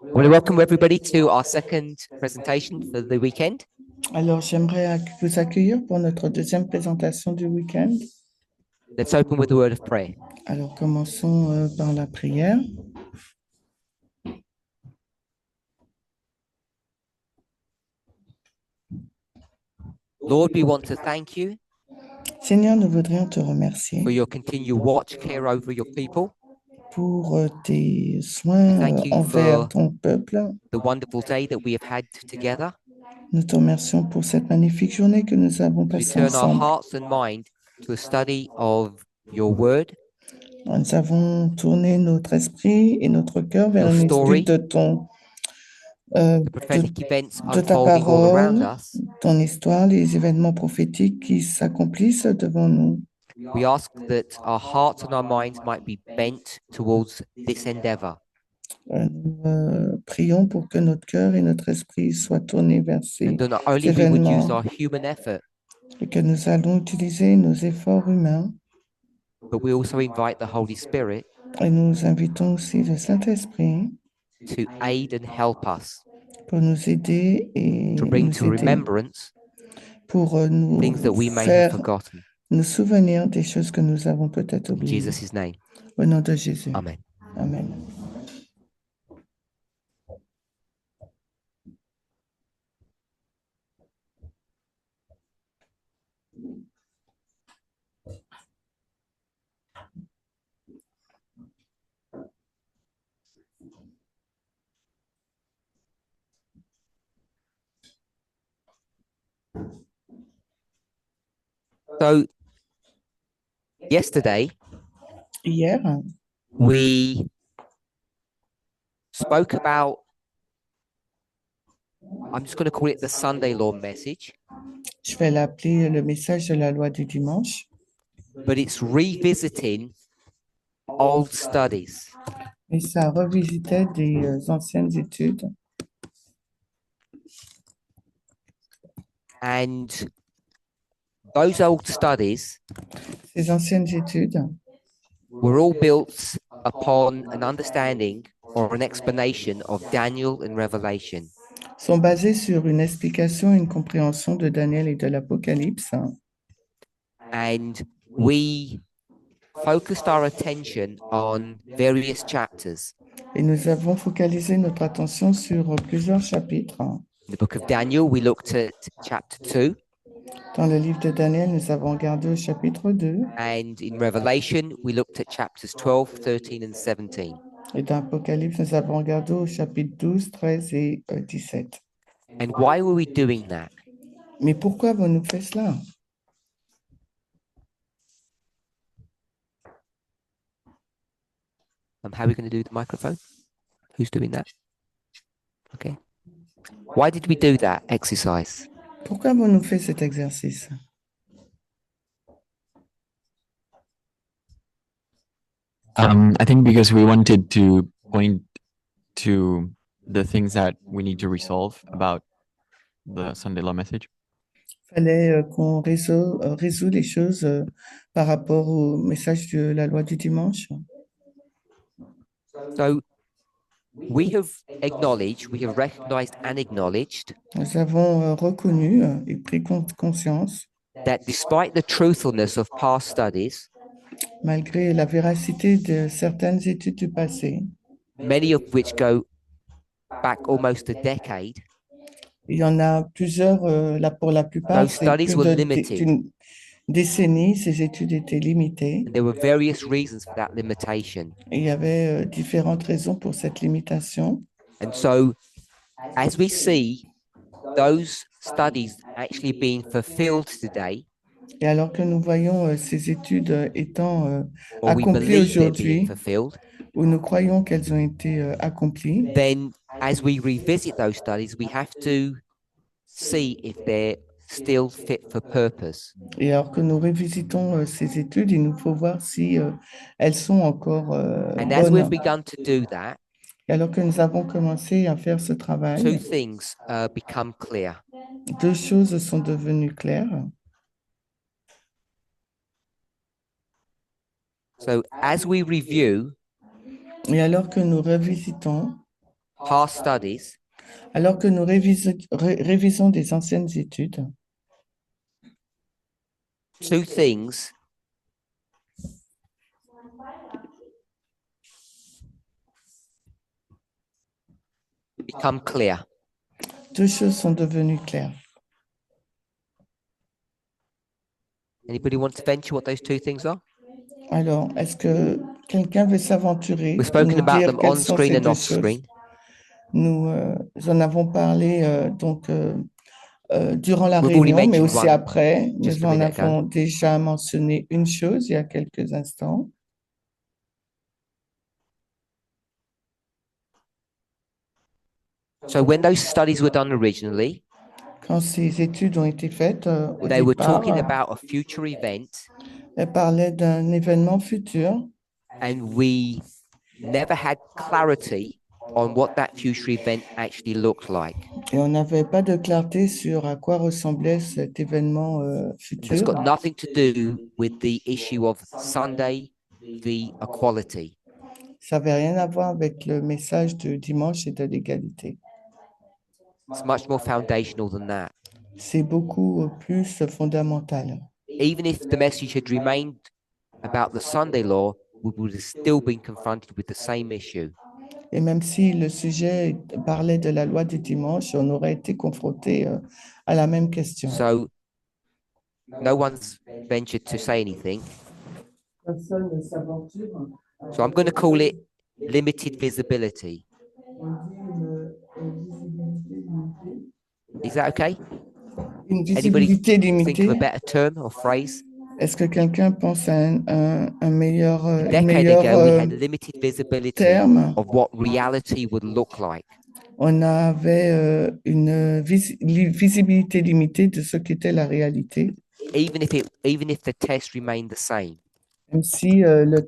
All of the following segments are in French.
I want to welcome everybody to our second presentation for the weekend. Alors, j'aimerais vous accueillir pour notre deuxième présentation du week-end. Let's open with a word of prayer. Alors, commençons par la prière. Lord, we want to thank you Seigneur, nous voudrions te remercier for your continual watch care over your people. pour tes soins Thank you envers for ton peuple. the wonderful day that we have had together. Nous te remercions pour cette magnifique journée que nous avons We passée turn our ensemble. hearts and mind to a study of your word, Nous avons tourné notre esprit et notre cœur vers your une story, étude de the prophetic events de ta unfolding all around parole, us. ton histoire, les événements prophétiques qui s'accomplissent devant nous. We ask that our hearts and our minds might be bent towards this endeavor. Nous prions pour que notre cœur et notre esprit soient tournés vers ces And that not only we would use our human effort, et que nous allons utiliser nos efforts humains but we also invite the Holy Spirit et nous invitons aussi le Saint-Esprit to aid and help us, pour nous aider et to bring nous to aider remembrance pour nous things that we may have faire forgotten. nous souvenir des choses que nous avons peut-être In oubliées. Jesus' name, Au nom de Jésus. amen. Amen. So, yesterday, Hier, we spoke about, I'm just going to call it the Sunday law message, je vais l'appeler le message de la loi du dimanche, but it's revisiting old studies. et ça revisitait des anciennes études. And those old studies Ces anciennes études were all built upon an understanding or an explanation of Daniel and Revelation. sont basées sur une explication et une compréhension de Daniel et de l'Apocalypse. And we focused our attention on various chapters. Et nous avons focalisé notre attention sur plusieurs chapitres. In the book of Daniel, we looked at chapter 2, Dans le livre de Daniel, nous avons regardé au chapitre 2. and in Revelation, we looked at chapters 12, 13, and 17. Et dans l'Apocalypse, nous avons regardé au chapitre 12, 13 et 17. And why were we doing that? Mais pourquoi avons-nous fait cela? How are we going to do the microphone? Who's doing that? Okay. Why did we do that exercise? Pourquoi avons-nous fait cet exercice? I think because we wanted to point to the things that we need to resolve about the Sunday law message. Il fallait qu'on résout les choses par rapport au message de la loi du dimanche. So we have acknowledged, we have recognized and acknowledged Nous avons reconnu et pris conscience, that despite the truthfulness of past studies, malgré la véracité de certaines études du passé, many of which go back almost a decade, il y en a plusieurs, là pour la plupart, those c'est studies plus were limited. d'une décennie, ces études étaient limitées. And there were various reasons for that limitation. Et il y avait différentes raisons pour cette limitation. And so, as we see those studies actually being fulfilled today, Et alors que nous voyons ces études étant or we accomplies believe they're being aujourd'hui, fulfilled, où nous croyons qu'elles ont été accomplies, then as we revisit those studies, we have to see if they're still fit for purpose. et alors que nous revisitons ces études, il nous faut voir si elles sont encore And as we've bonnes. begun to do that, Et alors que nous avons commencé à faire ce two travail, things become clear. deux choses sont devenues claires. So as we review, Et alors que nous revisitons, past studies, alors que nous révisons des anciennes études, two things become clear. deux choses sont devenues claires. Anybody want to venture what those two things are? Alors, est-ce que quelqu'un veut s'aventurer We've pour spoken nous about dire them quelles on sont screen ces and deux off choses? screen. Nous en avons parlé durant la We've already réunion, mais mentioned aussi one après. just Nous a en minute ago. avons déjà mentionné une chose il y a quelques instants. So when those studies were done originally, Quand ces études ont été faites au they were départ, talking about a future event, elles parlaient d'un événement futur and we never had clarity on what that future event actually looked like. et on n'avait pas de clarté sur à quoi ressemblait cet événement It's futur. got nothing to do with the issue of Sunday v. equality. Ça n'avait rien à voir avec le message de dimanche et de l'égalité. It's much more foundational than that. C'est beaucoup plus fondamental. Even if the message had remained about the Sunday law, we would have still been confronted with the same issue. Et même si le sujet parlait de la loi du dimanche, on aurait été confronté à la même question. So no one's ventured to say anything. Personne ne s'aventure. So I'm going to call it limited visibility. On dit une visibilité limitée. Is that okay? Une Anybody visibilité think of limitée. a better term or phrase? Est-ce que quelqu'un pense à un meilleur, A une decade meilleure ago, we had limited visibility terme? of what reality would look like. On avait une visibilité limitée de ce qu'était la réalité, Even if the test remained the same. même si le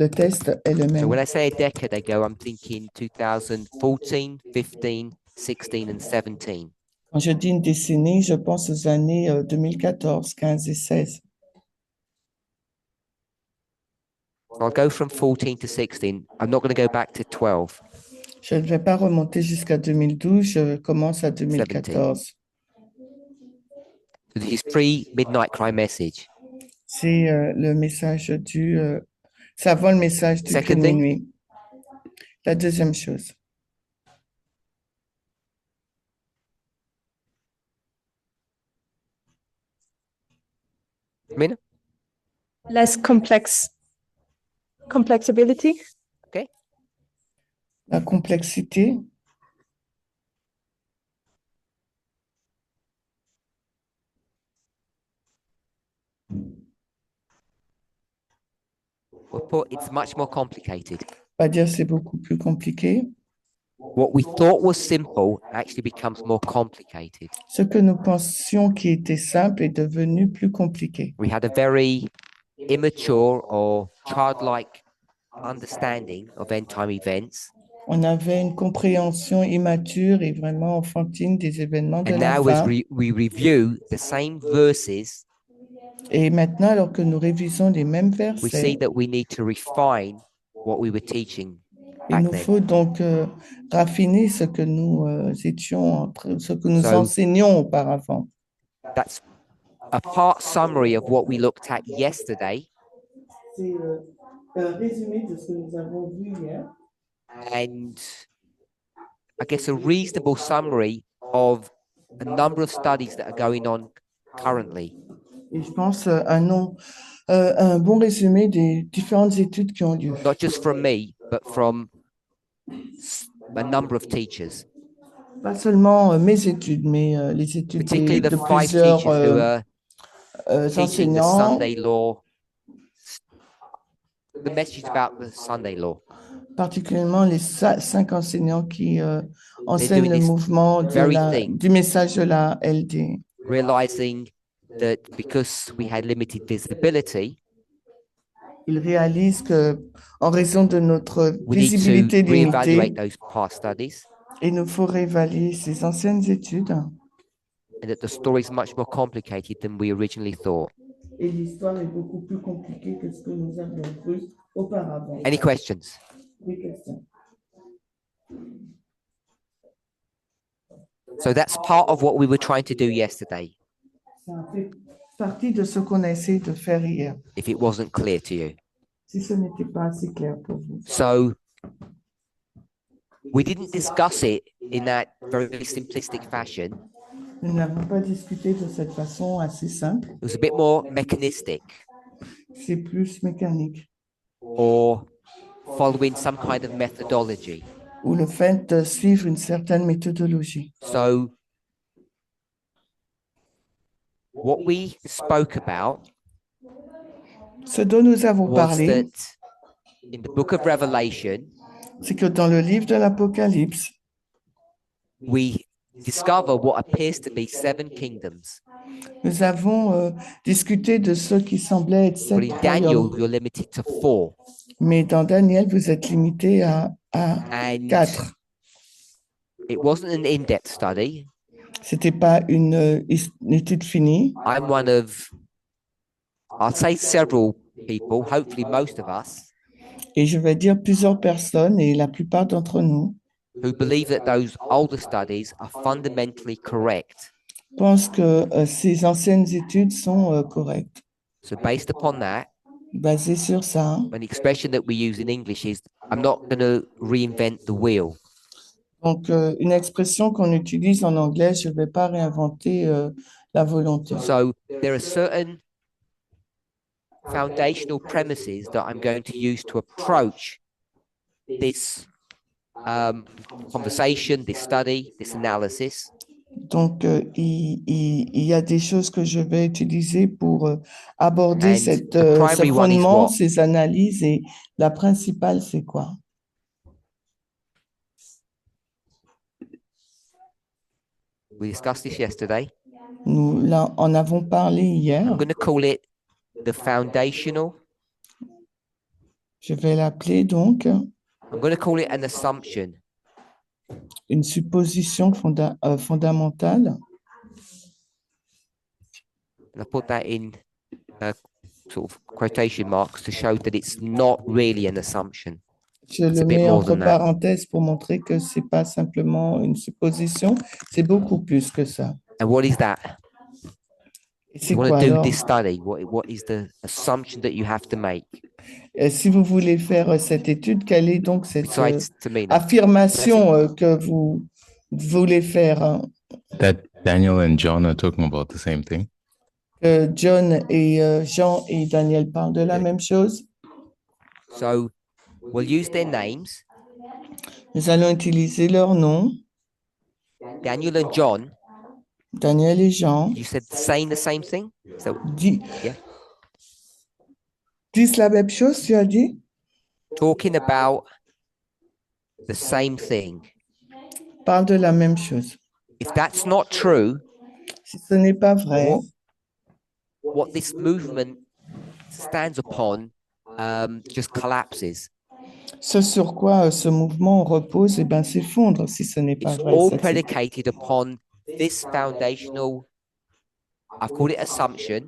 test est le So même. when I say a decade ago, I'm thinking 2014, 15, 16, and 17. Quand je dis une décennie, je pense aux années 2014, 15 et 16. So I'll go from 14 to 16. I'm not going to go back to 12. Je ne vais pas remonter jusqu'à 2012, je commence à 2014. So this is pre-midnight cry message. C'est le message c'est avant le message du Second cri de thing. minuit. La deuxième chose. Mina? Less complexability. La complexité. It's much more complicated. Pas dire c'est beaucoup plus compliqué. What we thought was simple actually becomes more complicated. Ce que nous pensions qui était simple est devenu plus compliqué. We had a very immature or childlike understanding of end time events. On avait une compréhension immature et vraiment enfantine des événements de And la now, as fin. we review the same verses, Et maintenant, alors que nous révisons les mêmes we see versets, that we need to refine what we were teaching il back nous then. faut donc raffiner ce que nous ce que nous So- enseignions auparavant. That's a part summary of what we looked at yesterday, C'est un résumé de ce que nous avons vu hier. and I guess a reasonable summary of a number of studies that are going on currently. Et je pense un bon résumé des différentes études qui ont lieu. Not just from me, but from a number of teachers, Pas seulement mes études, mais les études particularly the de 5 plusieurs teachers who are teaching the enseignants, Sunday law, the message about the Sunday law. particulièrement les 5 enseignants qui enseignent le this mouvement very thing. du message de la LD. Realizing that because we had limited visibility, Ils réalisent que, en raison de notre we need to visibilité reevaluate limitée, those past studies, il nous faut réévaluer ces anciennes études. and that the story is much more complicated than we originally thought. Et l'histoire est beaucoup plus compliquée que ce que nous avions cru auparavant. Any questions? Des questions? So that's part of what we were trying to do yesterday, Ça fait partie de ce qu'on a essayé de faire hier, if it wasn't clear to you. si ce n'était pas assez clair pour vous. So we didn't discuss it in that very simplistic fashion. Nous n'avons pas discuté de cette façon assez simple, It was a bit more mechanistic c'est plus mécanique, or following some kind of methodology. ou le fait de suivre une certaine méthodologie. So what we spoke about Ce dont nous avons was parlé, that in the book of Revelation, c'est que dans le livre de l'Apocalypse, we discover what appears to be 7 kingdoms. nous avons discuté de ce qui semblait être But sept in Daniel, royaumes. you're limited to 4. Mais dans Daniel, vous êtes limité à And 4. it wasn't an in-depth study. C'était pas une étude finie. I'm one of, I'll say several people, hopefully most of us, Et je vais dire plusieurs personnes, et la plupart d'entre nous who believe that those older studies are fundamentally correct. pensent que ces anciennes études sont correctes. So based upon that, Basées sur ça, an expression that we use in English is, I'm not going to reinvent the wheel. donc une expression qu'on utilise en anglais, je ne vais pas réinventer la volonté. So there are certain foundational premises that I'm going to use to approach this conversation, this study, this analysis. Donc, il y a des choses que je vais utiliser pour aborder And cette, the ce primary one is fondement, what? ces analyses. Et la principale, c'est quoi? We discussed this yesterday. Nous en avons parlé hier. I'm going to call it the foundational. Je vais l'appeler donc I'm going to call it an assumption. une supposition fondamentale. And I put that in sort of quotation marks to show that it's not really an assumption. Je It's a le bit mets more entre than that. parenthèses pour montrer que c'est pas simplement une supposition, c'est beaucoup plus que ça. And what is that? Et You c'est want quoi to do alors? this study. What is the assumption that you have to make Si vous voulez faire cette étude, quelle est donc cette besides to me? affirmation que vous voulez faire, hein, That Daniel and John are talking about the same thing. que John et Jean et Daniel parlent de la même chose? So we'll use their names. Nous allons utiliser leurs noms, Daniel and John. Daniel et Jean, You said saying the same thing. So Yeah. disent la même chose, tu as dit? talking about the same thing. Parlent de la même chose. If that's not true, Si ce n'est pas vrai, what this movement stands upon just collapses. ce sur quoi ce mouvement repose, eh ben, s'effondre si ce n'est pas It's vrai. all ça, c'est- predicated upon this foundational, I've called it assumption,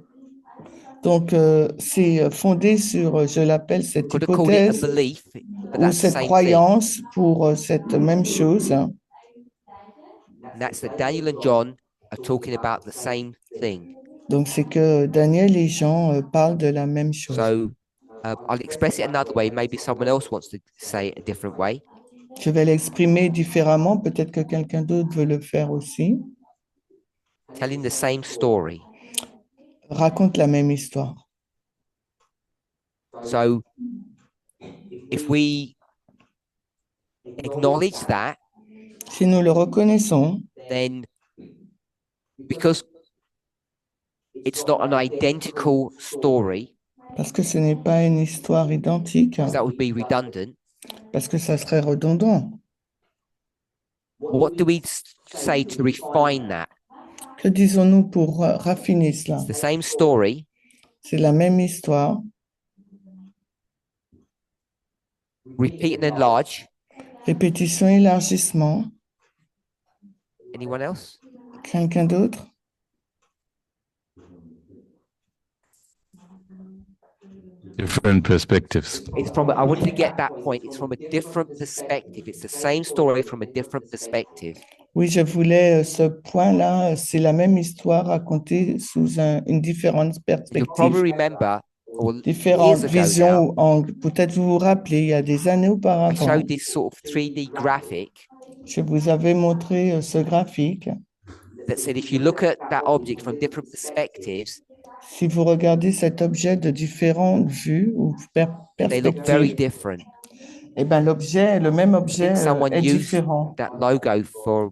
Donc, c'est fondé sur, je l'appelle cette could have called it a hypothèse belief, but ou that's the cette same thing. croyance pour cette même chose. And that's that Daniel and John are talking about the same thing. Donc, c'est que Daniel et Jean parlent de la même chose. So I'll express it another way. Maybe someone else wants to say it a different way. Je vais l'exprimer différemment. Peut-être que quelqu'un d'autre veut le faire aussi. Telling the same story. Raconte la même histoire. So if we acknowledge that, Si nous le reconnaissons, then because it's not an identical story, parce que ce n'est pas une histoire identique, 'cause that would be redundant, parce que ça serait redondant. what do we say to refine that? Que disons-nous pour raffiner cela? It's the same story, C'est la même histoire. repeat and enlarge. Répétition, élargissement. Anyone else? Quelqu'un d'autre? Different perspectives. It's from, I wanted to get that point. It's from a different perspective. It's the same story from a different perspective. Oui, je voulais ce point-là, c'est la même histoire racontée sous une différente You'll perspective, probably remember, or years différentes ago visions now, ou angles. Peut-être vous vous rappelez, il y a des années I auparavant, showed this sort of 3D graphic je vous avais montré ce graphique. that said if you look at that object from different perspectives, Si vous regardez cet objet de différentes vues ou they look very perspectives, different. eh ben, l'objet, le même I objet think someone est used différent. that logo for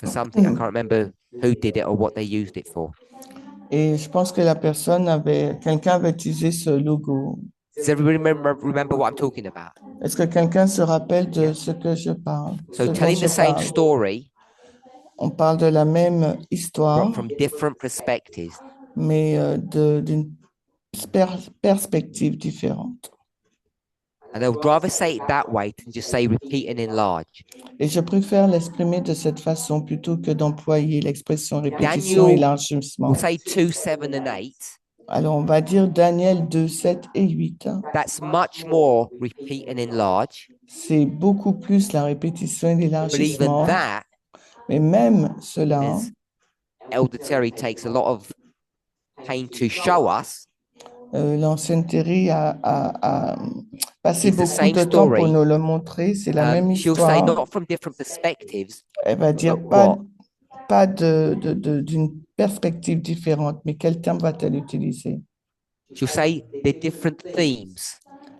something. I can't remember who did it or what they used it for. Et je pense que quelqu'un avait utilisé ce logo. Does everybody remember what I'm talking about? Est-ce que quelqu'un se rappelle de ce que je parle, ce So dont telling je the same parle? story On parle de la même histoire, from different perspectives. mais d'une perspective différente. And I would rather say it that way than just say repeat and enlarge. Et je préfère l'exprimer de cette façon plutôt que d'employer l'expression répétition, Daniel élargissement. We'll say 2, 7, and 8. Alors, on va dire Daniel 2, 7 et 8. That's much more repeat and enlarge. C'est beaucoup plus la répétition et But even l'élargissement. that, Mais même cela, as Elder Terry takes a lot of pain to show us, l'ancienne Terry a passé It's the beaucoup same de temps pour story. nous le montrer. C'est la même she'll say histoire. not from different perspectives, Elle va dire but pas, what? pas d'une perspective différente, mais quel terme va-t-elle utiliser? She'll say they're different themes.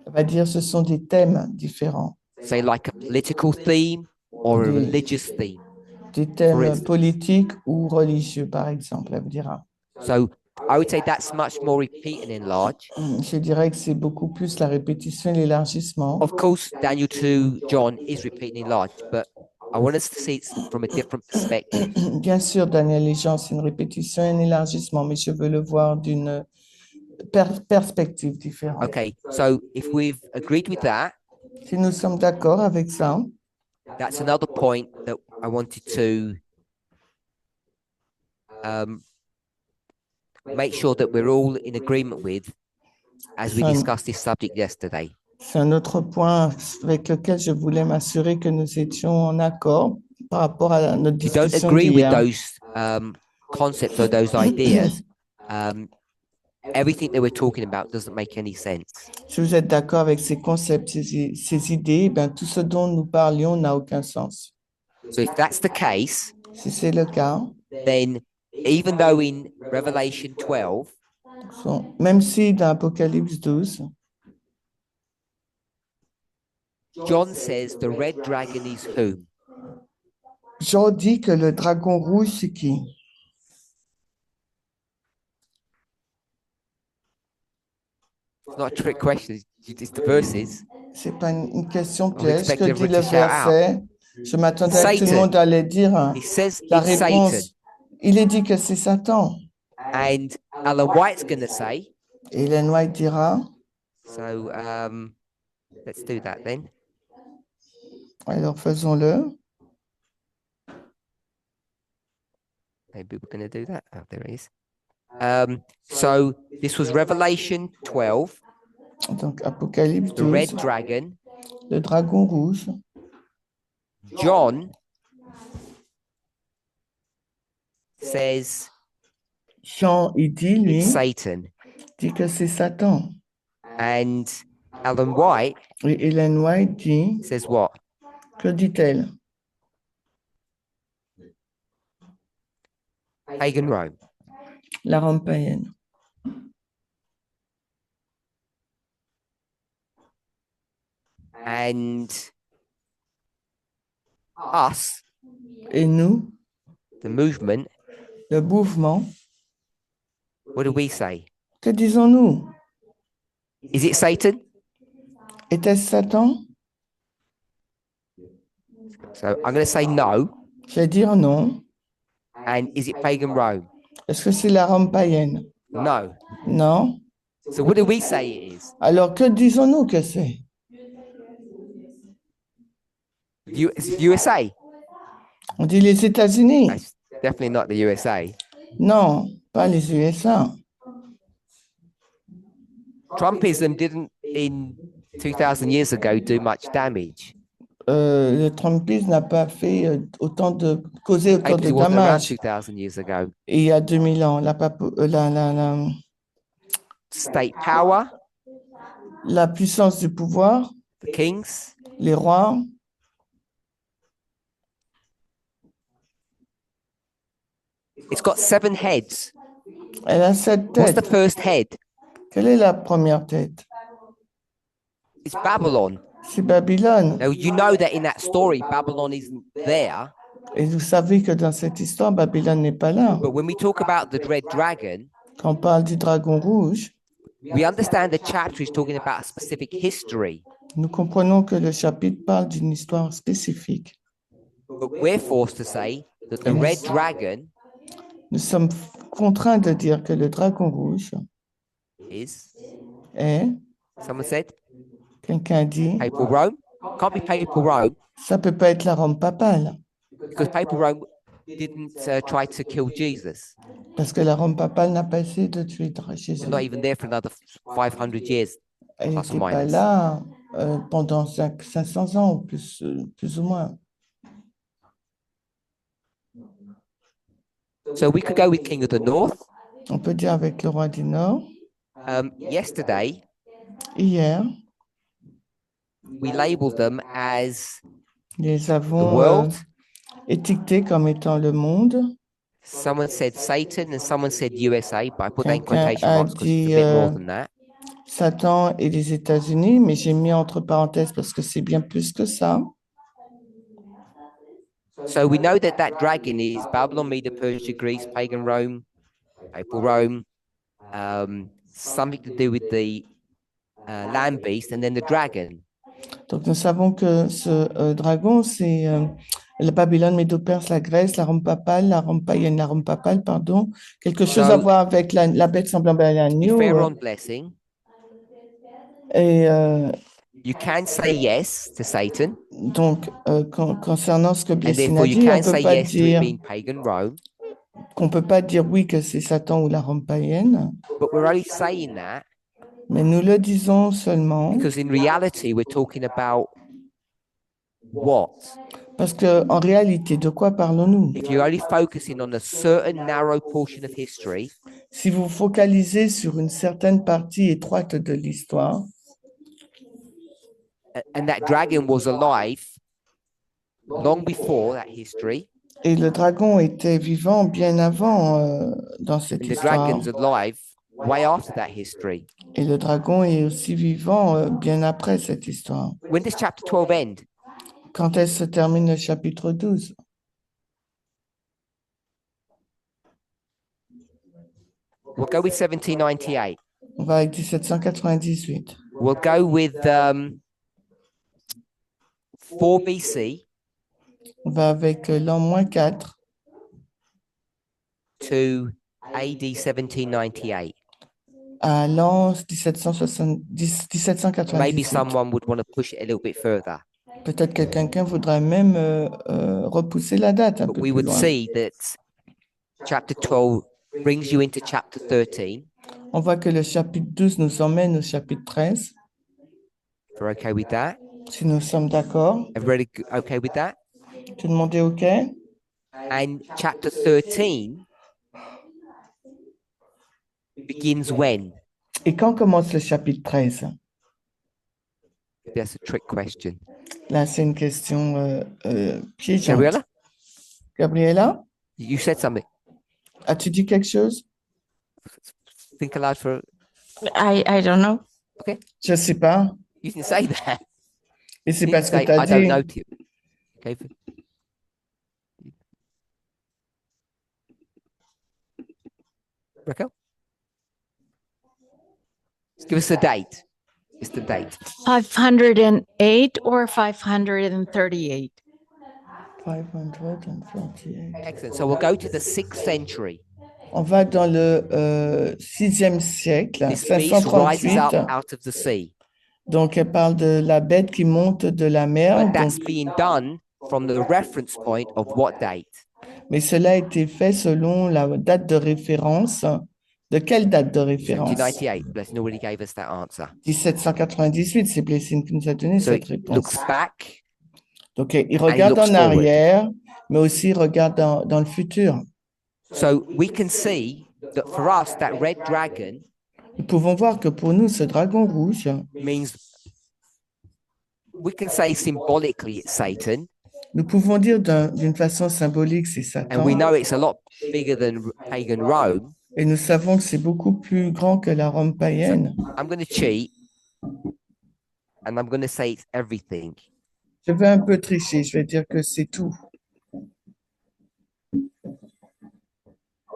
Elle va dire ce sont des thèmes différents, Say like a political theme or a Des- religious theme. des thèmes instance. politiques ou religieux, par exemple, elle dira. So I would say that's much more repeat and enlarge. Je dirais que c'est beaucoup plus la répétition et l'élargissement. Of course, Daniel 2, John is repeat and enlarge, but I want us to see it from a different perspective. Bien sûr, Daniel et Jean, c'est une répétition et un élargissement, mais je veux le voir d'une perspective différente. Okay, so if we've agreed with that, Si nous sommes d'accord avec ça, that's another point that I wanted to make sure that we're all in agreement with as we Fine. discussed this subject yesterday. c'est un autre point avec lequel je voulais m'assurer que nous étions en accord par rapport à notre If you don't discussion agree with d'hier. those concepts or those ideas, everything that we're talking about doesn't make any sense. Si vous êtes d'accord avec ces concepts, ces idées, ben, tout ce dont nous parlions n'a aucun sens. So if that's the case, Si c'est le cas, then even though in Revelation 12, même si dans Apocalypse 12, John says the red dragon is whom? Jean dit que le dragon rouge, c'est qui? It's not a trick question, it's the verses. C'est pas une question would piège. expect Que dit everyone le to shout out. verset? Je m'attendais à que tout le Satan. monde allait dire He says la it's Satan. réponse. Il est dit que c'est Satan. And Alan White's going to say, Et Ellen White dira, so let's do that then. alors faisons-le. Maybe we're going to do that. Oh, there it is. So this was Revelation 12, Donc Apocalypse the red 12, dragon. le dragon rouge. John says Jean, il dit, lui, it's Satan. dit que c'est Satan. And Alan White Et Ellen White dit, says what? que dit-elle? Pagan Rome. La Rome païenne. And us, Et nous, the movement, le mouvement, what do we say? que disons-nous? Is it Satan? Était-ce Satan? So I'm going to say no. Je vais dire non. And is it pagan Rome? Est-ce que c'est la Rome païenne? No. Non. So what do we say it is? Alors que disons-nous que c'est? It's USA. On dit les États-Unis. That's definitely not the USA. Non, pas les USA. Trumpism didn't, in 2,000 years ago, do much damage. le Trumpisme n'a pas fait causé autant Because de it wasn't around dommages. 2,000 years ago. Et il y a 2000 ans, State power, la puissance du pouvoir, the kings, les rois, it's got 7 heads. elle a 7 What's the têtes. first head? Quelle est la première tête? It's Babylon. C'est Babylone. Now, you know that in that story, Babylon isn't there. Et vous savez que dans cette histoire, Babylone n'est pas là. But when we talk about the dread dragon, Quand on parle du dragon rouge, we understand the chapter is talking about a specific history. nous comprenons que le chapitre parle d'une histoire spécifique. But we're forced to say that the And red it's- dragon Nous sommes contraints de dire que le dragon rouge is, est, someone said, quelqu'un dit, Papal Rome. Can't be Papal Rome ça peut pas être la Rome papale, because Papal Rome didn't try to kill Jesus. parce que la Rome papale n'a pas essayé de tuer Jésus. They're not even there for another 500 years. Elle plus ou n'était pas minus. là pendant 500 ans, plus ou moins. So we could go with King of the North. On peut dire avec le roi du Nord. Yesterday, Hier, we labeled them as les the avons world. étiquetés comme étant le monde. Someone said Satan and someone said USA, but I put that in Quelqu'un quotation a marks because it's a dit, bit more than that. Satan et les États-Unis, mais j'ai mis entre parenthèses parce que c'est bien plus que ça. So we know that that dragon is Babylon, Media, Persia, Greece, pagan Rome, Papal Rome, something to do with the land beast, and then the dragon. Donc nous savons que ce dragon, c'est la Babylone, Médo-Perse, la Grèce, la Rome papale, la Rome païenne, la Rome papale, pardon. Quelque chose à So- voir avec la bête semblant à l'agneau. Pharaoh blessing. Et You can say yes to Satan, donc, concernant ce que and Blessing therefore a you dit, can say yes to it being pagan Rome. qu'on peut pas dire oui que c'est Satan ou la Rome païenne, But we're only saying that mais nous le disons seulement because in reality we're talking about what? parce que en réalité, de quoi parlons-nous? If you're only focusing on a certain narrow portion of history, Si vous focalisez sur une certaine partie étroite de l'histoire, and that dragon was alive long before that history, et le dragon était vivant bien avant dans cette and the histoire, dragon's alive way after that history. et le dragon est aussi vivant bien après cette histoire. When does chapter 12 end? Quand est-ce se termine le chapitre 12? We'll go with 1798. On va avec 1798. We'll go with 4 BC On va avec l'an -4 to AD 1798. à l'an 1798. Maybe someone would want to push it a little bit further. Peut-être que quelqu'un voudrait même repousser la date un But peu we plus would loin. see that chapter 12 brings you into chapter 13. On voit que le chapitre 12 nous emmène au chapitre 13. If we're okay with that. Si nous sommes d'accord, Everybody okay with that? tout le monde est OK? And chapter 13 begins when? Et quand commence le chapitre 13? That's a trick question. Là, c'est une question piégeante. Gabriella, Gabriela, you said something. as-tu dit quelque chose? Think aloud for. I don't know. Je ne sais pas. You didn't say that. Et c'est You parce didn't que say, tu as I don't dit. know. To you. Okay. Raquel? Just give us a date. Just the date. 508 or 538? 548. Excellent. So we'll go to the 6th century. On va dans le 6e siècle, This beast rises up 538. out of the sea. Donc, elle parle de la bête qui monte de la mer. But that's Donc, being done from the reference point of what date? mais cela a été fait selon la date de référence. De quelle date de référence? 1798. Blessing already gave us that answer. 1798, c'est Blessing qui nous a donné So cette it réponse. looks back Donc, il And regarde looks en forward. arrière, mais aussi il regarde dans le futur. So we can see that for us, that red dragon Nous pouvons voir que pour nous, ce dragon rouge, means we can say symbolically it's Satan, nous pouvons dire d'une façon symbolique, c'est and we Satan. know it's a lot bigger than pagan Rome. Et nous savons que c'est beaucoup plus grand que la Rome païenne. I'm going to cheat, and I'm going to say it's everything. Je vais un peu tricher, je vais dire que c'est tout.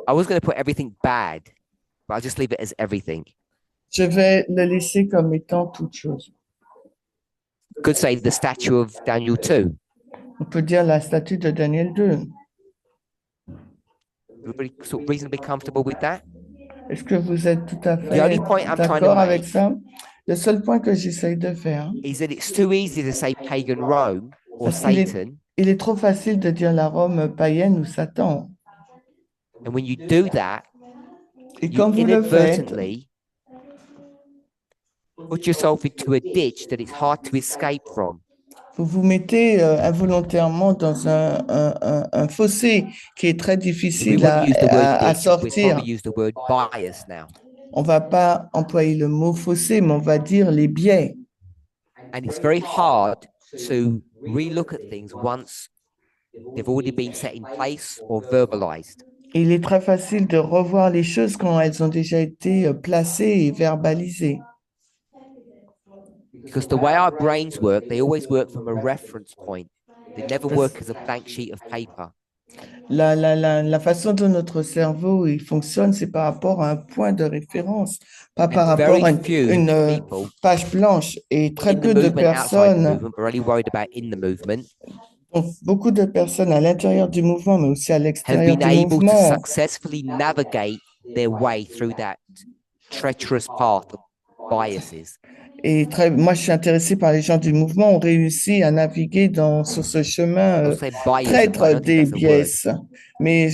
I was going to put everything bad, but I'll just leave it as everything. Je vais le laisser comme étant toute chose. Could say the statue of Daniel 2. On peut dire la statue de Daniel 2. Everybody sort of reasonably comfortable with that? Est-ce que vous êtes tout à fait only point I'm trying to d'accord avec make- ça? Le seul point que j'essaye de faire, Is that it's too easy to say pagan Rome or Parce qu'il est- Satan, il est trop facile de dire la Rome païenne ou Satan. and when you do that, Et you quand vous le faites, inadvertently put yourself into a ditch that it's hard to escape from. vous vous mettez involontairement dans un fossé qui est très We difficile won't use the word à ditch, we'll sortir. probably use the word bias now. On va pas employer le mot fossé, mais on va dire les biais. And it's very hard to relook at things once they've already been set in place or verbalized. Et il est très facile de revoir les choses quand elles ont déjà été placées et verbalisées. Because the way our brains work, they always work from a reference point. They never work as a blank sheet of paper. La façon dont notre cerveau il fonctionne, c'est par rapport à un point de référence, pas par And rapport à very few une people page blanche. Et très in the peu de movement, outside the personnes, movement, are only worried about in the movement, donc beaucoup de personnes à l'intérieur du mouvement, mais aussi à have l'extérieur been du able to mouvement, successfully navigate their way through that treacherous path of biases. et moi je suis intéressé par les gens du mouvement, ont réussi à naviguer sur ce chemin I'll say bias, I traître don't think des that's a word. biais. Mais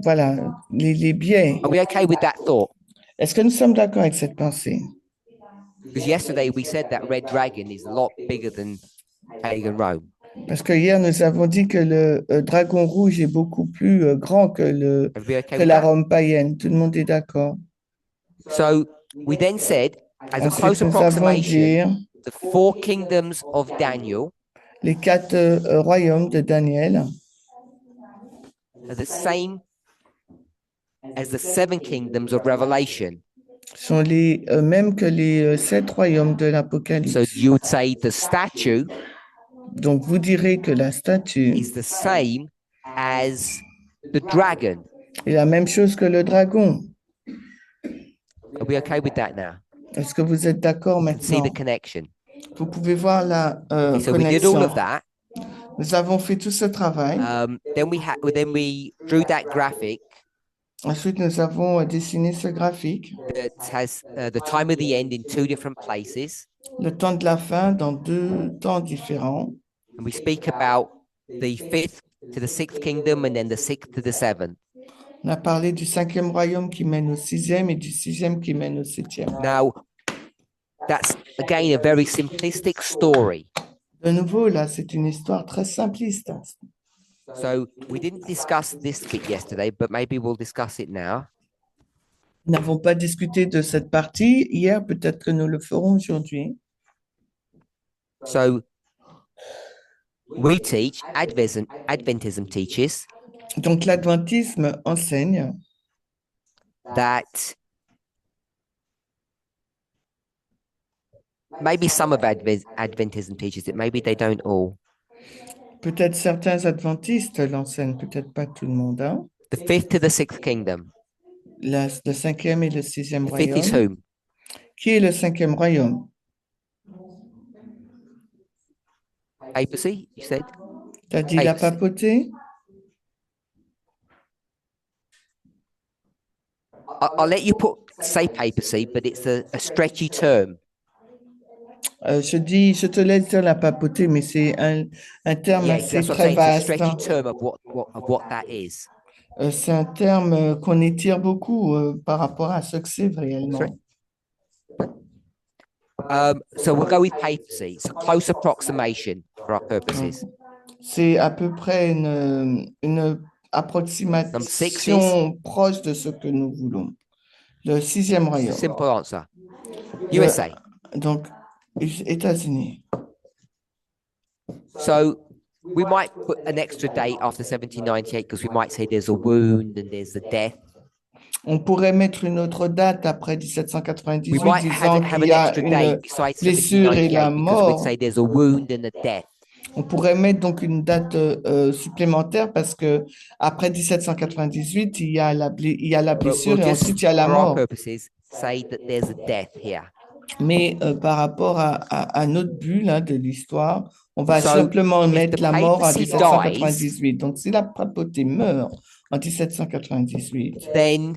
voilà, les biais. Are we okay with that thought? Est-ce que nous sommes d'accord avec cette pensée? Because yesterday we said that red dragon is a lot bigger than pagan Rome. Parce que hier, nous avons dit que le dragon rouge est beaucoup plus grand que Are we okay que with la that? Rome païenne. Tout le monde est d'accord. So we then said, as a Ensuite, close nous avons approximation, dit the four kingdoms of Daniel les 4 royaumes de Daniel are the same as the seven kingdoms of Revelation. sont les mêmes que les 7 royaumes de So l'Apocalypse. you would say the statue Donc, vous direz que la statue is the same as the dragon. est la même chose que le dragon. Are we okay with that now? Est-ce que vous êtes d'accord You can see maintenant? the connection. Vous pouvez voir la Okay, so we did all connexion. of that. Nous avons fait tout ce travail. Then we drew that graphic Ensuite, nous avons dessiné ce graphique. that has the time of the end in two different places. Le temps de la fin dans 2 temps différents. And we speak about the fifth to the sixth kingdom and then the sixth to the seventh. On a parlé du 5e royaume qui mène au 6e et du 6e qui mène au 7e. Now, that's again a very simplistic story. De nouveau, là, c'est une histoire très simpliste. So we didn't discuss this bit yesterday, but maybe we'll discuss it now. Nous n'avons pas discuté de cette partie hier, peut-être que nous le ferons aujourd'hui. So we teach, Adventism teaches Donc, l'adventisme enseigne that maybe some of Adventism teaches it, maybe they don't all. peut-être certains adventistes l'enseignent, peut-être pas tout le monde. Hein? The fifth to the sixth kingdom. Le 5e et le 6e The fifth is royaume. whom? Qui est le 5e royaume? Papacy, you said? T'as dit la Papacy. papauté? I'll let you say papacy, but it's a stretchy term. Je te laisse dire la papauté, mais c'est un terme Yeah, assez that's what I'm très saying. It's a vaste. stretchy term of what that is. C'est un terme qu'on étire beaucoup par rapport à ce que c'est réellement. Sorry? So we'll go with papacy. It's a close approximation for our purposes. C'est à peu près une approximation proche de ce que nous voulons. Le sixième royaume. Simple answer. Le- USA. Donc, États-Unis. So we might put an extra date after 1798 because we might say there's a wound and there's a death. On pourrait mettre une autre date après We 1798 might disant have qu'il y an a extra une date besides blessure et 1798 la because we'd mort. say there's a wound and a death. On pourrait mettre donc une date supplémentaire parce que après 1798, il y a la But blessure we'll et just, ensuite il y a la for our mort. purposes, say that there's a death here. Mais par rapport à notre but là, de l'histoire, on va So, simplement if mettre the la mort en papacy 1798. Donc, si la papauté meurt en 1798, Then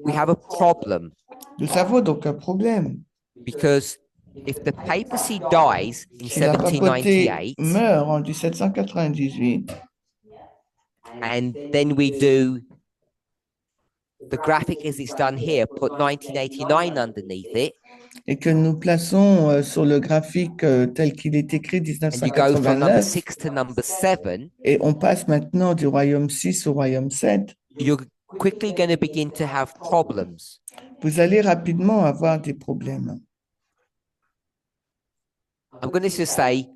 we have a problem nous avons donc un problème. because if the papacy dies in Si la papauté 1798 meurt en 1798, and then we do the graphic as it's done here, put 1989 underneath it, et que nous plaçons sur le graphique tel qu'il est écrit and you go from number 1989, 6 to number 7, et on passe maintenant du royaume 6 au royaume 7, you're quickly going to begin to have problems. vous allez rapidement avoir des problèmes. I'm going to just say,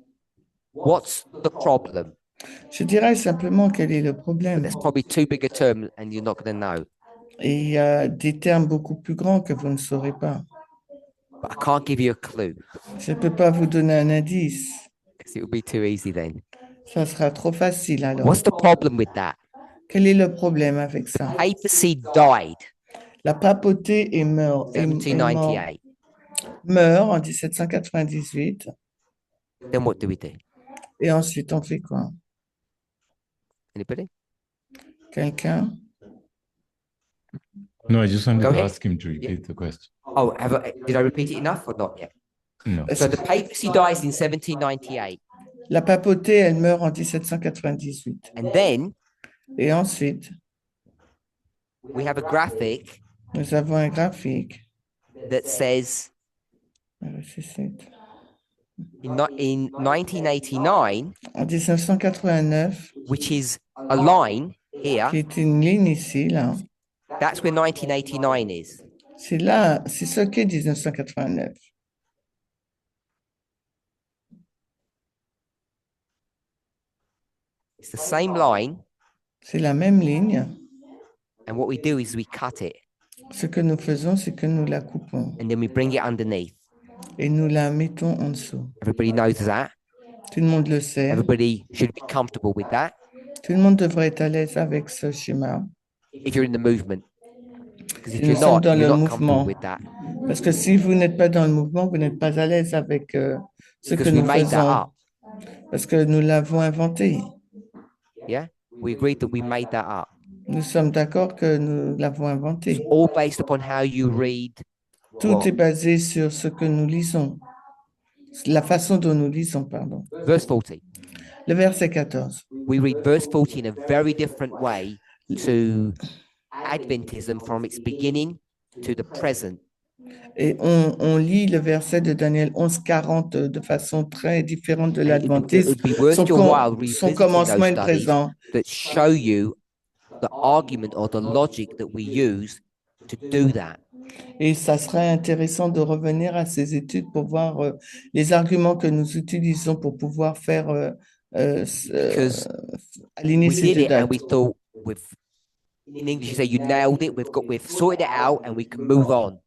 what's the problem? Je dirais simplement quel est le problème. That's probably too big a term and you're not going to know. Et il y a des termes beaucoup plus grands que vous ne saurez pas. But I can't give you a clue Je ne peux pas vous donner un indice. because it would be too easy then. Ça sera trop facile alors. What's the problem with that? Quel est le problème avec ça? Papacy died La papauté meurt en 1798. 1798 Then what do we do? et ensuite on fait quoi? Anybody? Quelqu'un? No, I just wanted Go to ahead. ask him to repeat the question. Oh, did I repeat it enough or not yet? No. So the papacy dies in 1798, La papauté, elle meurt en 1798. and then Et ensuite, we have a graphic nous avons un graphique. that says in 1989, En 1989, which is a line here, qui est une ligne ici, là. that's where 1989 is. C'est là, c'est ce qu'est 1989. It's the same line, C'est la même ligne. and what we do is we cut it, Ce que nous faisons, c'est que nous la coupons and then we bring it underneath. et nous la mettons en dessous. Everybody knows that. Tout le monde le sait. Everybody should be comfortable with that Tout le monde devrait être à l'aise avec ce schéma. if you're in the movement. Because if Si nous you're sommes not, dans you're le not comfortable mouvement. with that. Parce que si vous n'êtes pas dans le mouvement, vous n'êtes pas à l'aise avec ce que Because we nous made that faisons. up. Parce que nous l'avons inventé. Yeah? We agreed that we made that up. Nous sommes d'accord que nous l'avons inventé. All based upon how you read. Tout what? est basé sur ce que nous lisons. La façon dont nous lisons, pardon. Verse 40. Le verset 14. We read verse 40 in a very different way to Adventism from its beginning to the present. Et on lit le verset de Daniel 11:40 de façon très différente de And it l'adventisme. would be worth Son, your while son revisiting commencement those et le studies présent. that show you the argument or the logic that we use to do that. Et ça serait intéressant de revenir à ces études pour voir les arguments que nous utilisons pour pouvoir faire Because aligner we ces did deux it and dates. we thought in English you say you nailed it, we've sorted it out and we can move on.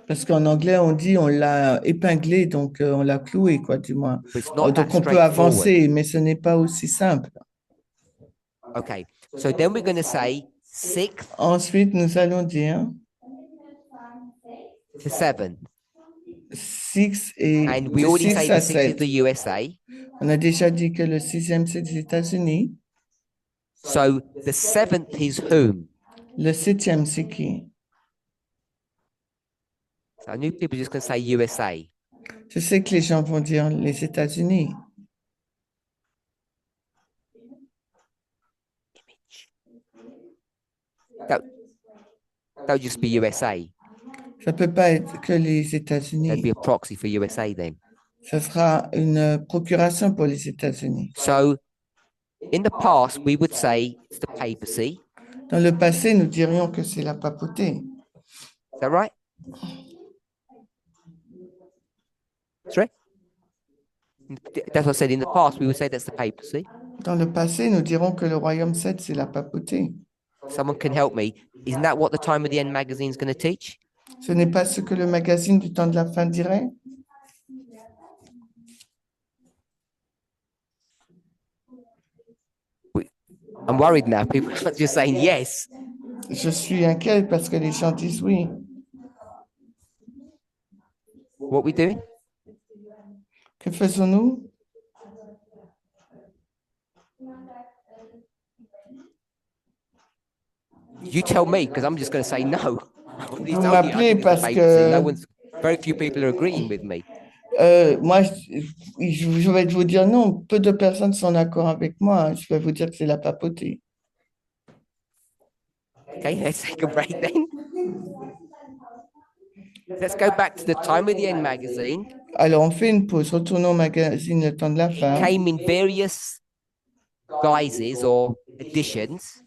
Parce qu'en anglais, on dit on l'a épinglé, donc on l'a cloué, quoi, du moins. But it's not that Donc on peut straightforward. avancer, mais ce n'est pas aussi simple. Okay, so then we're going to say 6 Ensuite, nous allons dire to 7. 6 et And we de already 6 say à the 6 is 7. the USA. On a déjà dit que le sixième, c'est les États-Unis. So the 7th is whom? Le septième, c'est qui? So I knew people were just going to say USA. Je sais que les gens vont dire les États-Unis. That would just be USA. Ça peut pas être que les That'd États-Unis. be a proxy for USA then. Ce sera une procuration pour les États-Unis. So in the past, we would say it's the papacy. Dans le passé, nous dirions que c'est la papauté. Is that right? That's right. That's what I said. In the past, we would say that's the papacy. Dans le passé, nous dirons que le royaume 7, c'est la papauté. Someone can help me. Isn't that what the Time of the End magazine is going to teach? Ce n'est pas ce que le magazine du temps de la fin dirait? I'm worried now. People are just saying yes. Je suis inquiet parce que les gens disent oui. What we doing? Que faisons-nous? You tell me, because I'm just going to say no. Nobody's Vous told me I m'appelez think it's the parce papacy. que- No one's, very few people are agreeing with me. Moi, je vais vous dire non. Peu de personnes sont d'accord avec moi. Je vais vous dire que c'est la papauté. Okay, let's take a break then. Let's go back to the Time of the End magazine. Alors, on fait une pause. Retournons au magazine Le Temps de la Fin. Came in various guises or editions,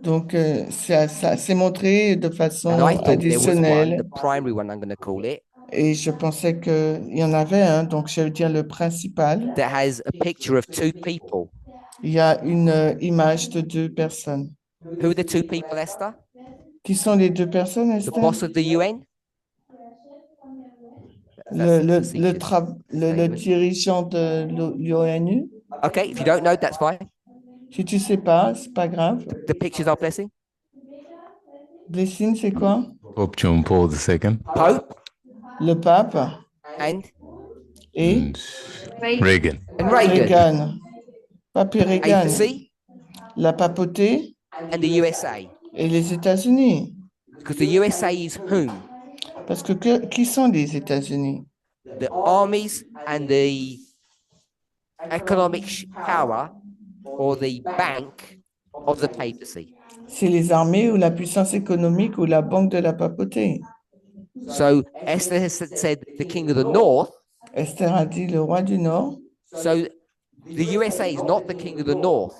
Donc, ça s'est montré de façon and I thought there was one, additionnelle. the primary one, I'm going to call it, Et je pensais qu'il y en avait un. Donc, je vais dire le principal. that has a picture of two people. Il y a une image de deux personnes. Who are the two people, Esther? Qui sont les deux personnes, The Esther? boss of the UN? Le dirigeant de l'ONU. Okay, if you don't know, that's fine. Si tu sais pas, c'est pas grave. The pictures are blessing. Blessing, c'est quoi? Pope John Paul II Pope Le pape and et and Reagan. Reagan. Reagan. Pape et Reagan. Papacy La papauté and the USA. et les États-Unis. Because the USA is whom? Parce que qui sont les États-Unis? The armies and the economic power or the bank of the papacy. C'est les armées ou la puissance économique ou la banque de la papauté. So Esther has said the king of the north. Esther a dit le roi du Nord. So the USA is not the king of the north.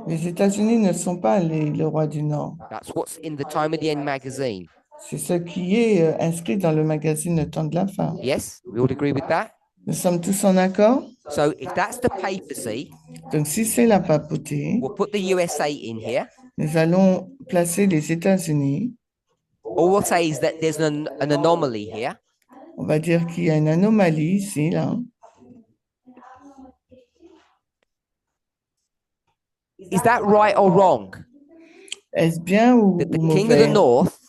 Les États-Unis ne sont pas le roi du Nord. That's what's in the Time of the End magazine. C'est ce qui est inscrit dans le magazine Le Temps de la Fin. Yes, we all agree with that. Nous sommes tous en accord? So if that's the papacy, Donc, si c'est la papauté, we'll put the USA in here. nous allons placer les États-Unis. All we'll say is that there's an anomaly here. On va dire qu'il y a une anomalie ici, là. Is that right or wrong? Est-ce bien ou That the king of the mauvais north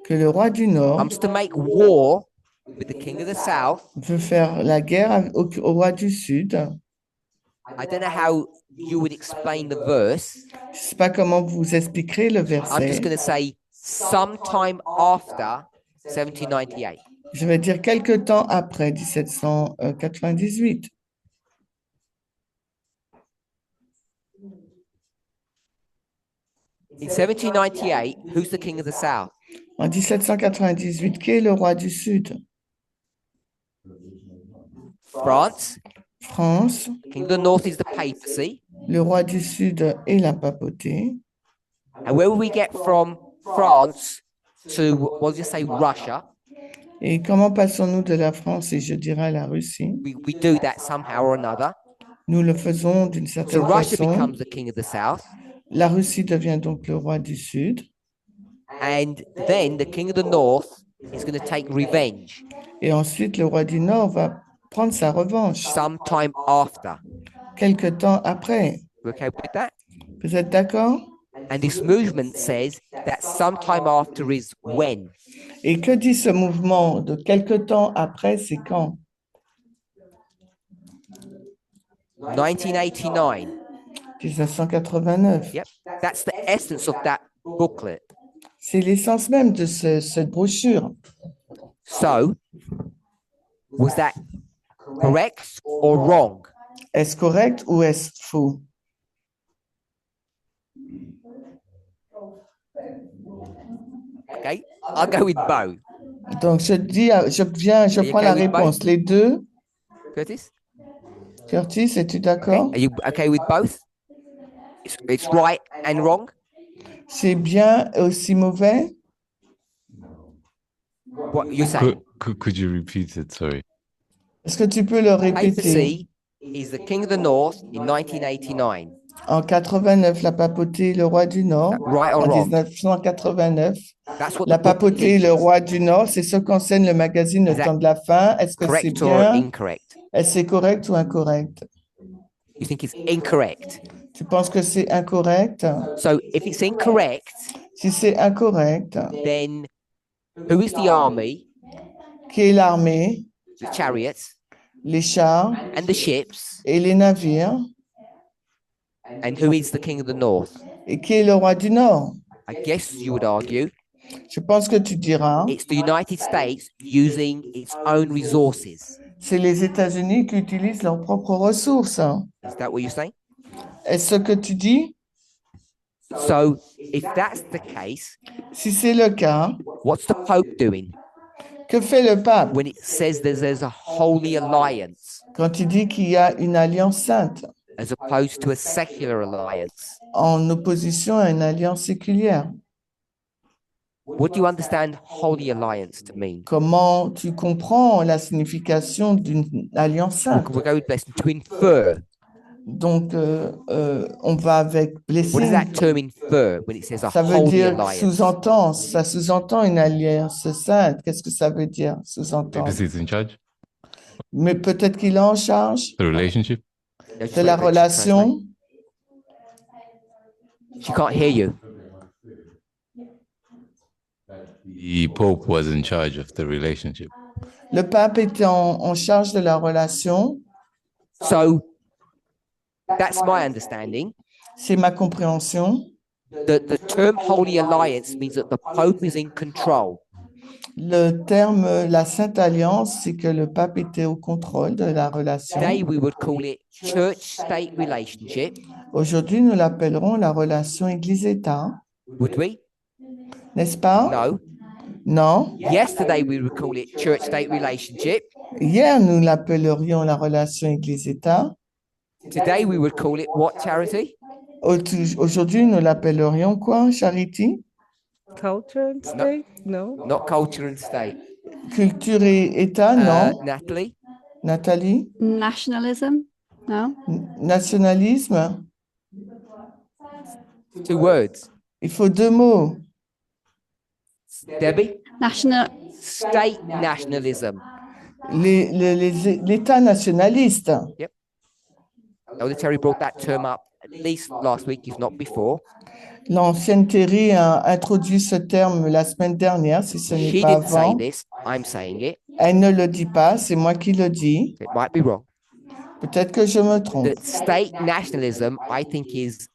que le roi du Nord comes to make war with the king of the south? veut faire la guerre au roi du Sud? I don't know how you would explain the verse. Je ne sais pas comment vous expliquerez le I'm just verset. going to say sometime after 1798. Je vais dire quelque temps après 1798. In 1798, who's the king of the south? En 1798, qui est le roi du Sud? France. France. King of the north is the papacy. Le roi du Sud est la papauté. And where will we get from France to, we'll just say Russia? Et comment passons-nous de la France et je dirais la Russie? We do that somehow or another. Nous le faisons d'une So certaine Russia façon. becomes the king of the south. La Russie devient donc le roi du Sud. And then the king of the north is going to take revenge Et ensuite, le roi du Nord va prendre sa revanche sometime after. quelque temps après. You okay with that? Vous êtes d'accord? And this movement says that sometime after is when? Et que dit ce mouvement de quelque temps après, c'est quand? 1989. 1989. Yep. That's the essence of that booklet. C'est l'essence même de cette brochure. So, was that correct or wrong? Est-ce correct ou est-ce faux? Okay, I'll go with both. Donc, je prends la okay with both? réponse. Les deux, Curtis? Curtis, es-tu Okay? d'accord? Are you okay with both? It's right and wrong. C'est bien et aussi mauvais? What you're saying? Could you repeat it? Sorry. Est-ce que tu peux le répéter? Papacy is the king of the north in 1989. En 89, la papauté, le roi du Nord. Right or En wrong? 1989, That's what la the book papauté, le teaches. roi du Nord, c'est ce qu'enseigne le magazine Le Is that Temps de la Fin. Est-ce que c'est Correct or bien? incorrect? Est-ce que c'est correct ou incorrect? You think it's incorrect. Tu penses que c'est incorrect? So if it's incorrect, Si c'est incorrect, then who is the army, qui est l'armée, the chariots, les chars and the ships, et les navires, and who is the king of the north? et qui est le roi du Nord? I guess you would argue Je pense que tu diras, it's the United States using its own resources. c'est les États-Unis qui utilisent leurs propres ressources. Is that what you're saying? Est-ce que tu dis? So if that's the case, Si c'est le cas, what's the Pope doing que fait le pape when it says there's a holy alliance quand il dit qu'il y a une alliance sainte as opposed to a secular alliance? en opposition à une alliance séculière? What do you understand holy alliance to mean? Comment tu comprends la signification d'une alliance sainte? We'll go with blessing to infer. Donc, on va avec What does blessing. that term infer when it says a Ça veut holy dire alliance? sous-entend, ça sous-entend une alliance sainte. Qu'est-ce que ça veut dire, sous-entend? Papacy's in charge. Mais peut-être qu'il est en charge The relationship. No, just de la wait for it to relation. translate. She can't hear you. The Pope was in charge of the relationship. Le pape était en charge de la relation. So that's my understanding. C'est ma compréhension. The term holy alliance means that the Pope is in control. Le terme la Sainte Alliance, c'est que le pape était au contrôle de la relation. Today we would call it church-state relationship, Aujourd'hui, nous l'appellerons la relation Église-État, would we? n'est-ce pas? No. Non. Yesterday we would call it church-state relationship. Hier, nous l'appellerions la relation Église-État. Today we would call it what, Charity? Aujourd'hui, nous l'appellerions quoi, Charity? Culture and state? No. Not culture and state. Culture et État, non? Natalie? Nathalie? Nationalism? No? Nationalisme? 2 words. Il faut 2 mots. Debbie? National. State nationalism. L'État nationaliste. Elder Terry brought that term up at least last week, if not before. L'ancienne Terry a introduit ce terme la semaine dernière, si ce n'est She pas didn't say avant. this. I'm saying it. Elle ne le dit pas, c'est moi qui le dis. It might be wrong. Peut-être que je me trompe. That state nationalism, I think, is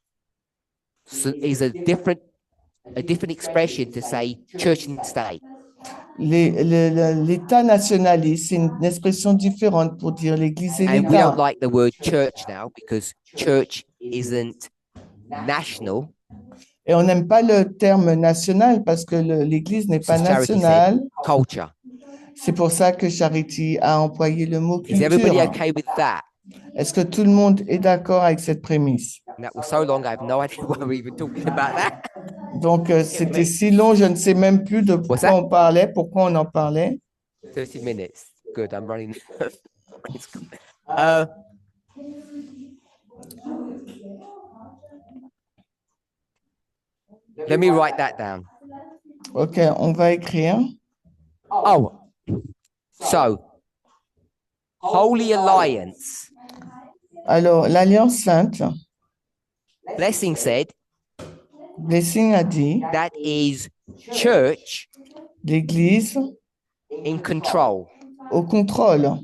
a different expression to say church and state. L'État nationaliste, c'est une expression différente pour dire l'Église et And we l'État. don't like the word church now because church isn't national. Et on n'aime pas le terme national parce que l'Église n'est pas Since Charity nationale. said culture. C'est pour ça que Charity a employé le mot Is everybody culture. okay with that? Est-ce que tout le monde est d'accord avec cette prémisse? And that was so long, I have no idea why we're even talking about that. Donc, c'était si long, je ne sais même plus de What's pourquoi that? on parlait, pourquoi on en parlait. 30 minutes. Good, I'm running. Let me write that down. OK, on va écrire. Oh, so Holy Alliance. Alors, l'Alliance Sainte, Blessing said Blessing a dit, that is church l'Église in control. au contrôle.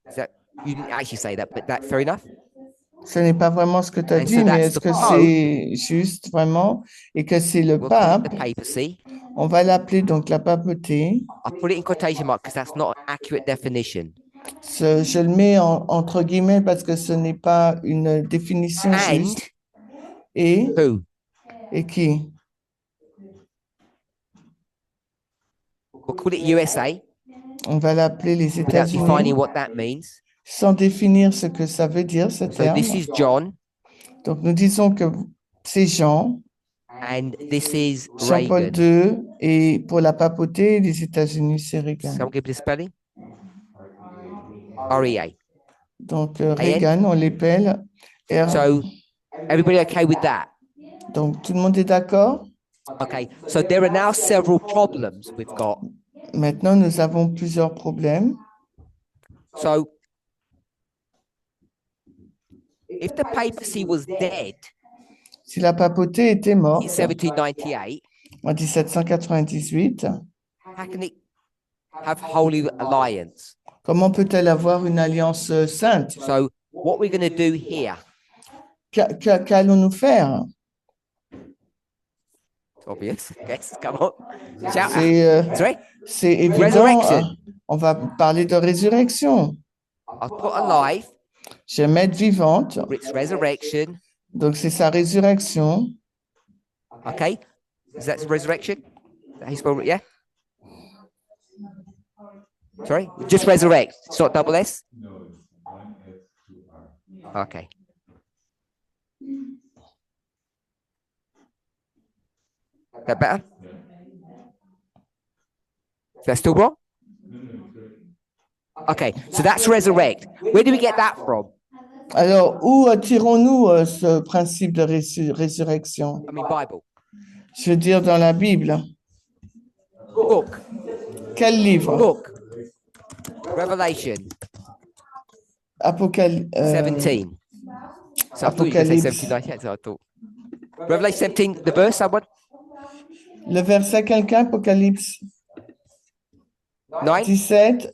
Is that, you didn't actually say that, but that's fair enough. Ce n'est pas vraiment ce que tu as And dit, so mais that's est-ce the que Pope. c'est juste vraiment et que c'est le We'll call it pape? the papacy. On va l'appeler donc la papauté. I put it in quotation marks because that's not an accurate definition. Je le mets entre guillemets parce que ce n'est pas une définition And juste. Et who? qui? We'll call it USA On va l'appeler les without defining États-Unis what that means. sans définir ce que ça veut dire, ce So terme. this is John, Donc, nous disons que c'est Jean, and this is Jean-Paul Reagan. II, et pour la papauté des États-Unis, c'est Reagan. Someone give me the spelling. REA. Donc, Reagan, on l'appelle. So everybody okay with that? Donc, tout le monde est d'accord? Okay. So there are now several problems we've got. Maintenant, nous avons plusieurs problèmes. So if the papacy was dead Si la papauté était in morte 1798, en 1798, how can it have Holy Alliance? comment peut-elle avoir une alliance sainte? So what we're going to do here, Qu'allons-nous faire? it's obvious. Yes, come on. Shout out. Sorry? C'est évident. Resurrection. On va parler de résurrection. I'll put alive, Je vais mettre vivante. it's resurrection. Donc, c'est sa résurrection. Okay. Is that resurrection? How you spell it? Yeah. Sorry? Just resurrect. It's not double S? Okay. That better? Is that still wrong? Okay, so that's resurrect. Where do we get that from? Alors, où tirons-nous ce principe de résurrection? I mean, Bible. Je veux dire dans la Bible. Book. Quel livre? Book. Revelation Apocalypse. 17. So I thought you were going to say Apocalypse. 17, yeah, so I thought. Revelation 17, the verse, someone? Le verset, quelqu'un, Apocalypse 9? 17,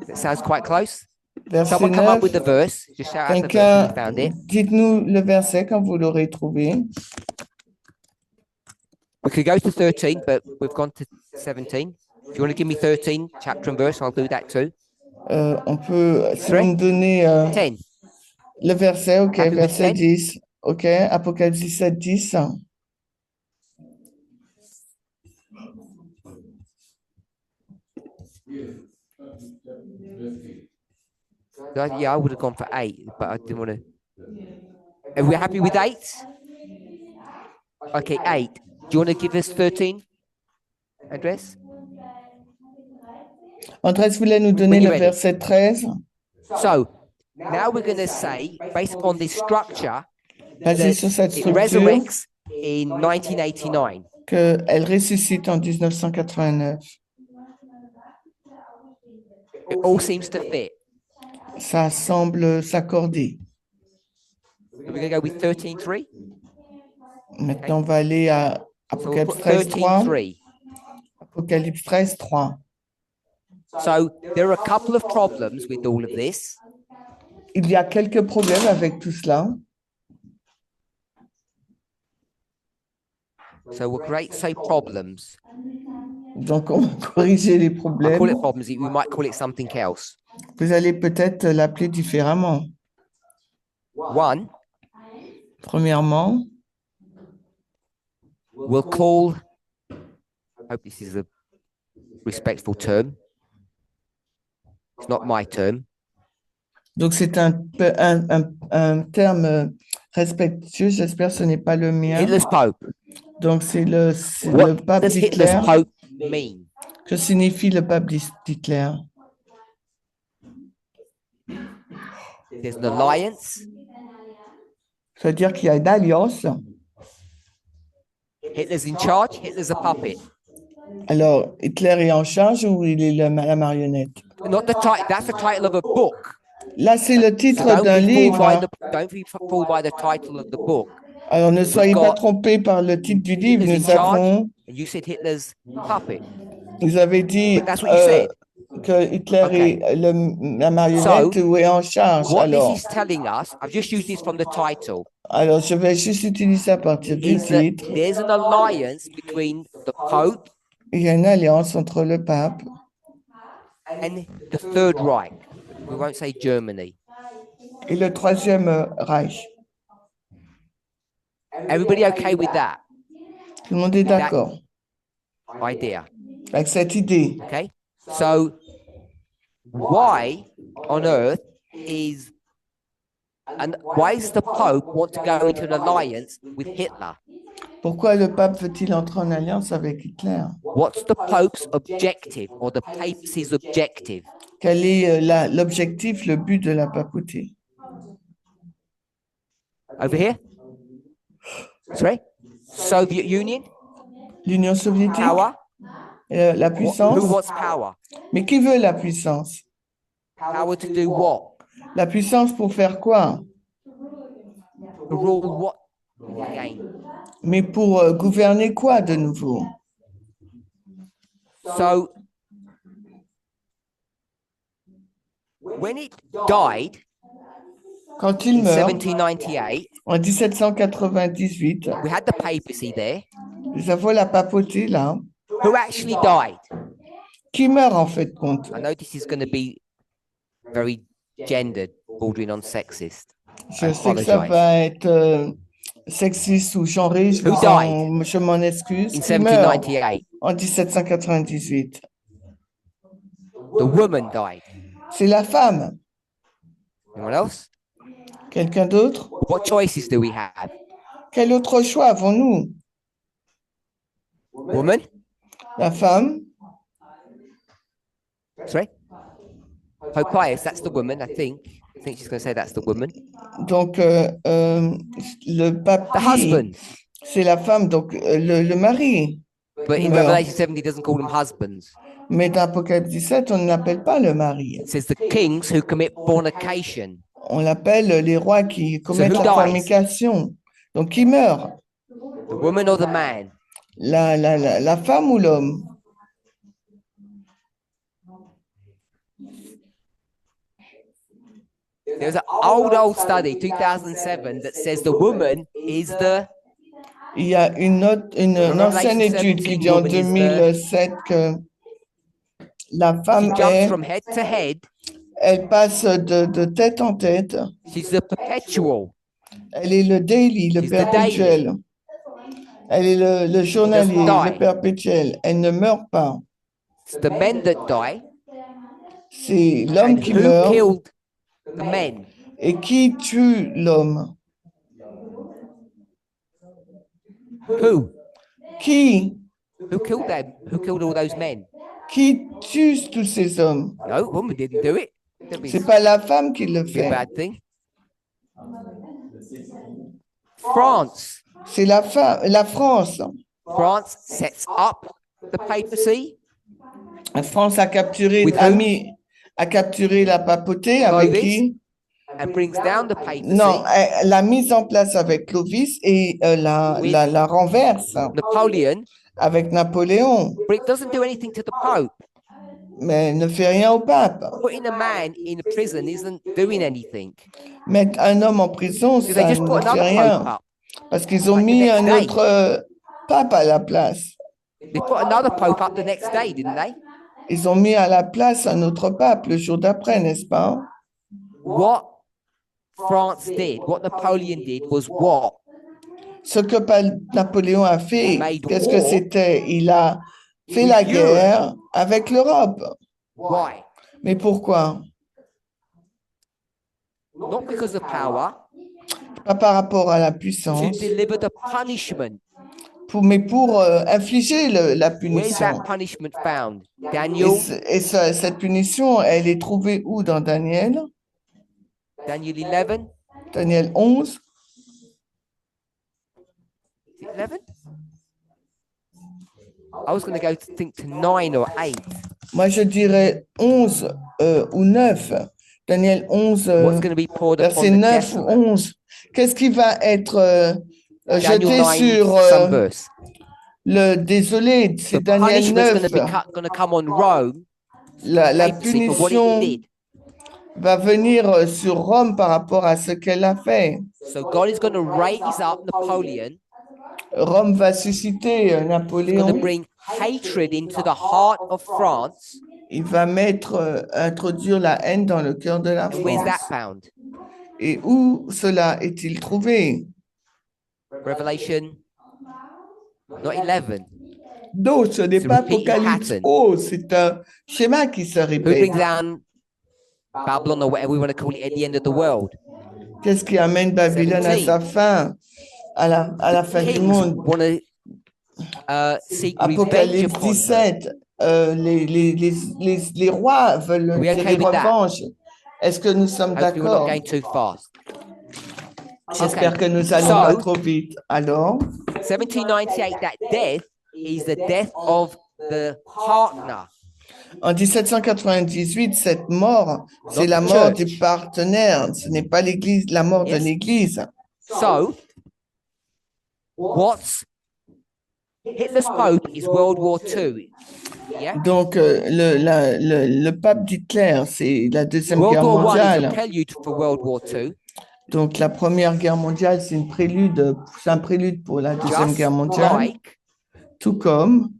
That sounds quite close. verset Someone come up with the 9. verse. Just shout out the verse Quelqu'un, if you found it. dites-nous le verset quand vous l'aurez trouvé. We could go to 13, but we've gone to 17. If you want to give me 13, chapter and verse, I'll do that too. On peut, si Vrai? vous me donnez 10. le verset, ok, Happy with verset 10? 10. Ok, Apocalypse 17, 10. Yeah, I would have gone for 8, but I didn't want to. Are we happy with 8? Okay, 8. Do you want to give us 13 address? Andrés voulait nous donner When le you're ready. verset 13. So now we're going to say, based upon this structure, Basé sur cette it structure, resurrects in 1989. qu'elle ressuscite en 1989. It all seems to fit. Ça semble s'accorder. We're going to go with 13.3. Maintenant, on va aller à So we'll Apocalypse put 13, 3. 13.3. Apocalypse 13, 3. So there are a couple of problems with all of this. Il y a quelques problèmes avec tout cela. So we'll create, say, problems. Donc, on va corriger les I call problèmes. it problems. We might call it something else. Vous allez peut-être l'appeler différemment. One, Premièrement, we'll call, I hope this is a respectful term. It's not my term. donc c'est un terme respectueux, j'espère que ce n'est pas le mien. Hitler's Pope. Donc, c'est le What pape does Hitler's d'Hitler. Pope mean? Que signifie le pape d'Hitler? There's an alliance. Ça veut dire qu'il y a une alliance. Hitler's in charge. Hitler's a puppet. Alors, Hitler est en charge ou il est la marionnette? Not the title. That's the title of a book. Là, c'est le So titre don't d'un be fooled by livre. don't be fooled by the title of the book. Alors, ne soyez pas got- trompés par le titre du livre. Hitler's in Nous charge. avons, And you said Hitler's puppet. vous avez dit But that's what you said. que Hitler Okay. est la marionnette ou est en charge. What Alors, this is telling us, I've just used this from the title, alors, je vais juste utiliser à partir du is that titre. there's an alliance between the Pope Il y a une alliance entre le pape and the Third Reich. We won't say Germany. et le Troisième Reich. Everybody okay with that Tout le monde est d'accord idea? avec cette idée. Okay. So why on earth is, and why does the Pope want to go into an alliance with Hitler? Pourquoi le pape veut-il entrer en alliance avec Hitler? What's the Pope's objective or the papacy's objective? Quel est l'objectif, le but de la papauté? Over here? Sorry? Soviet Union? L'Union soviétique? Power? La Who puissance? wants power? Mais qui veut la puissance? Power to do what? La puissance pour faire quoi? To rule what again? Mais pour gouverner quoi de nouveau? So, when it died Quand il in meurt 1798, en 1798, we had the papacy there. nous avons la papauté là. Who actually died? Qui meurt en fait compte? I know this is going to be very gendered, bordering on sexist. Je sais que ça va être sexiste ou genré, Who died? je m'en excuse. In Qui meurt 1798, en 1798? the woman died. C'est la femme. Anyone else? Quelqu'un d'autre? What choices do we have? Quel autre choix avons-nous? Woman? La femme, Sorry? Pope Pius, that's the woman, I think. I think she's going to say that's the woman. donc le pape, The husband. c'est la femme, donc le mari. But in Well. Revelation 70, it doesn't call them husbands. Mais dans Apocalypse 17, on ne l'appelle pas le mari. It says the kings who commit fornication. On l'appelle les rois qui commettent who la dies? fornication. Donc, qui meurt? The woman or the man? La femme ou l'homme? There's an old study, 2007, that says the woman is the... Il y a une ancienne étude qui dit en 2007 que la She femme jumps from head to head. elle passe de tête en tête. She's the perpetual. Elle est le daily, le She's the perpétuel. Elle est le journalier, die. le perpétuel. Elle ne meurt pas. It's the men that die. C'est l'homme And qui who meurt. killed the men? Et qui tue l'homme? Who? Qui? Who killed them? Who killed all those men? Qui tue tous ces hommes? No, woman didn't do it. That'd be C'est pas la femme qui le a fait. bad thing. France. C'est la France. France sets up the papacy. La France a capturé, With a whom? a capturé la papauté avec Clovis? qui? And brings down the papacy. Non, la mise en place avec Clovis et Oui. la renverse Napoleon avec Napoléon, but it doesn't do anything to the Pope. mais ne fait rien au pape. Putting a man in a prison isn't doing anything. Mettre un homme en prison, Because they ça just put ne fait another rien. Pope up. Parce qu'ils ont Like the mis next un day. autre pape à la place. They put another Pope up the next day, didn't they? Ils ont mis à la place un autre pape le jour d'après, n'est-ce pas? What France did, what Napoleon did was what? Ce que Napoléon a fait, Made qu'est-ce que war c'était? Il a fait with la Europe. guerre avec l'Europe. Why? Mais pourquoi? Not because of power, Pas par rapport à la to puissance, deliver the punishment. mais pour infliger la Where's punition. that punishment found? Et, Daniel, cette punition, elle est trouvée où dans Daniel? Daniel 11? Daniel 11. Is it 11? I was going to go to think to 9 or 8. Moi, je dirais 11 ou 9. Daniel 11, What's going to be poured upon verset the 9 ou desolate? 11. Qu'est-ce qui va être Daniel jeté 9, sur some verse. le désolé? C'est The Daniel punishment's 9. going to come on Rome, La papacy, for what punition it did. va venir sur Rome par rapport à ce qu'elle a fait. So God is going to raise up Napoleon. Rome va susciter He's going to Napoléon. bring hatred into the heart of France. Il va introduire la haine dans le cœur de la And where's that France. found? Et où cela est-il trouvé? Revelation, not 11. Donc, ce n'est It's a pas repeating Apocalypse. pattern. Oh, c'est un schéma qui se Who répète. brings down Babylon, or whatever we want to call it, at the end of the world. Qu'est-ce qui amène Babylone à sa fin, à la fin du Kings monde? want to seek revenge Apocalypse upon her. 17, les rois veulent We okay tirer with that? revanche. Est-ce que nous sommes Hopefully, we're not d'accord? going too fast. J'espère Okay. que nous allons pas So, trop vite. Alors, 1798, that death is the death of the partner. en 1798, cette mort, c'est Not la the mort church. du partenaire. Ce n'est pas l'Église, la mort de Yes. l'Église. So, what's Hitler's Pope is World War II. Yeah? Donc, le pape d'Hitler, c'est la Deuxième Guerre World War I is a mondiale. prelude for World War II. Donc, la Première Guerre mondiale, c'est un prélude pour la Deuxième Just Guerre mondiale. like Tout comme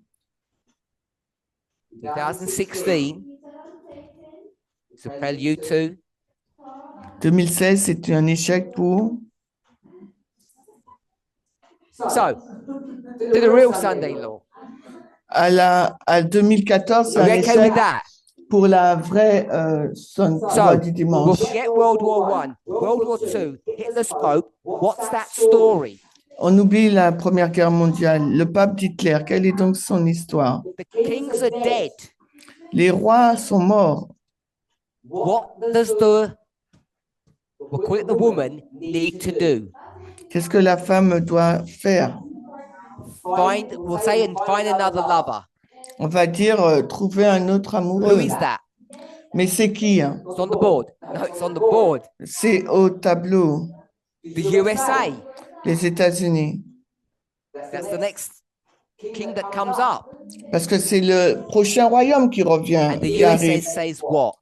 2016 is a prelude to 2016, c'est un échec pour. so to the real Sunday law. À 2014, c'est Are un we okay échec with that? pour la vraie loi du We'll dimanche. forget World War I, World War II, Hitler's Pope. What's that story? On oublie la Première Guerre mondiale. Le pape d'Hitler, quelle est donc son histoire? The kings are dead. Les rois sont morts. What does we'll call it the woman need to do? Qu'est-ce que la femme doit faire? We'll say, and find another lover. On va dire trouver un autre Who amoureux. is that? Mais c'est qui, hein? It's on the board. No, it's on the board. C'est au tableau. The USA. Les États-Unis. That's the next king that comes up. Parce que c'est le prochain royaume qui revient, And the qui USA arrive. says what?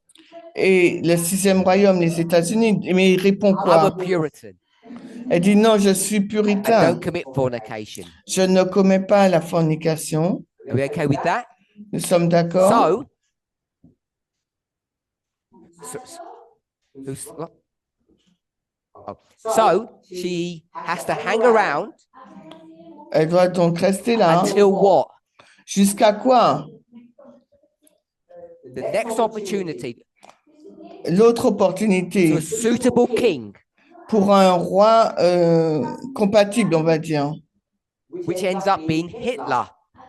Et le sixième royaume, les États-Unis. Mais il répond I'm quoi? a Puritan. Elle dit non, je suis I puritain. don't commit fornication. Je ne commets pas la fornication. Are we okay with that? Nous sommes d'accord? What? Oh. So she has to hang around Elle doit donc rester là. until what? Jusqu'à quoi? The next opportunity L'autre to opportunité a suitable king, pour un roi compatible, on va dire, which ends up being Hitler.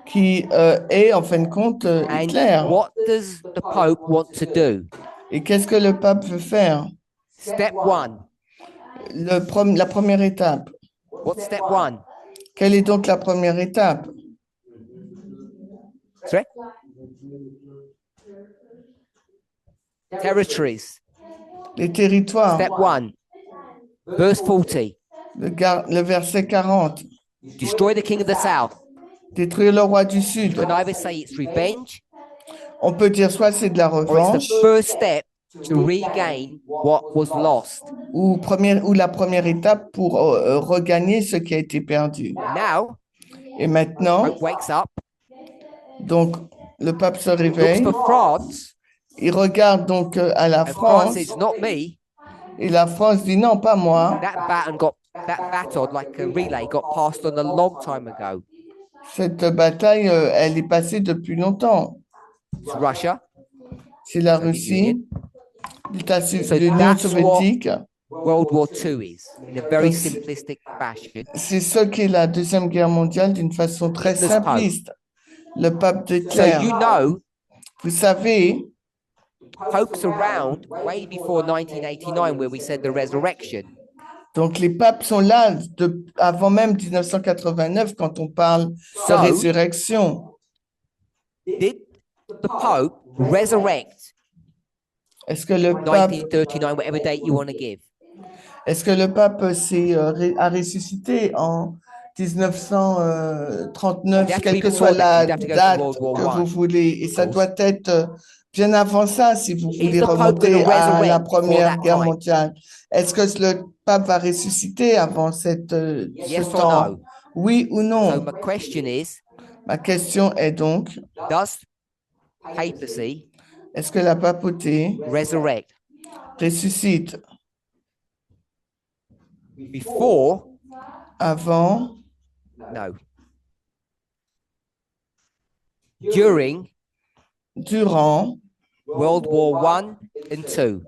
qui est en fin de compte And Hitler. what does the Pope want to do? Et qu'est-ce que le pape veut faire? Step one. La première étape. What's step one? Quelle est donc la première étape? Sorry? Territories. Les territoires. Step one. Verse 40. Le verset 40. Destroy the king of the south. Détruire le roi du Sud. You can either say it's revenge On peut dire soit c'est de la or it's revanche the first step to regain what was lost. ou la première étape pour regagner ce qui a été perdu. Now, Et maintenant, Pope wakes up, donc le pape se looks réveille, for France, il regarde donc à la and France France says, not me. et la France dit non, pas moi. That baton, like a relay, got passed on a long time ago. Cette bataille, elle est passée depuis longtemps. It's Russia, C'est la Soviet Russie, So l'Union that's soviétique. World War II is, in a very Donc, simplistic fashion. C'est ce qu'est la Deuxième Guerre mondiale d'une façon très Hitler's Pope. simpliste. Le pape So d'Hitler. you know, Vous savez, popes around way before 1989, where we said the resurrection. donc les papes sont là avant même 1989 quand on parle de So, résurrection. did the Pope resurrect Est-ce que le pape, 1939, whatever date you want to give? est-ce que le pape a ressuscité en 1939, It has to quelle be que before soit la that. You'd have to go to date World War que I. vous voulez? Et ça doit être bien avant ça, si vous Is voulez the Pope remonter gonna à la resurrect before Première that Guerre time? mondiale. Est-ce que le pape va ressusciter avant ce Yes or temps? no? Oui ou So non? my question is, Ma question est donc, does papacy est-ce que la papauté resurrect ressuscite before? avant, No. During, durant, World War One and Two?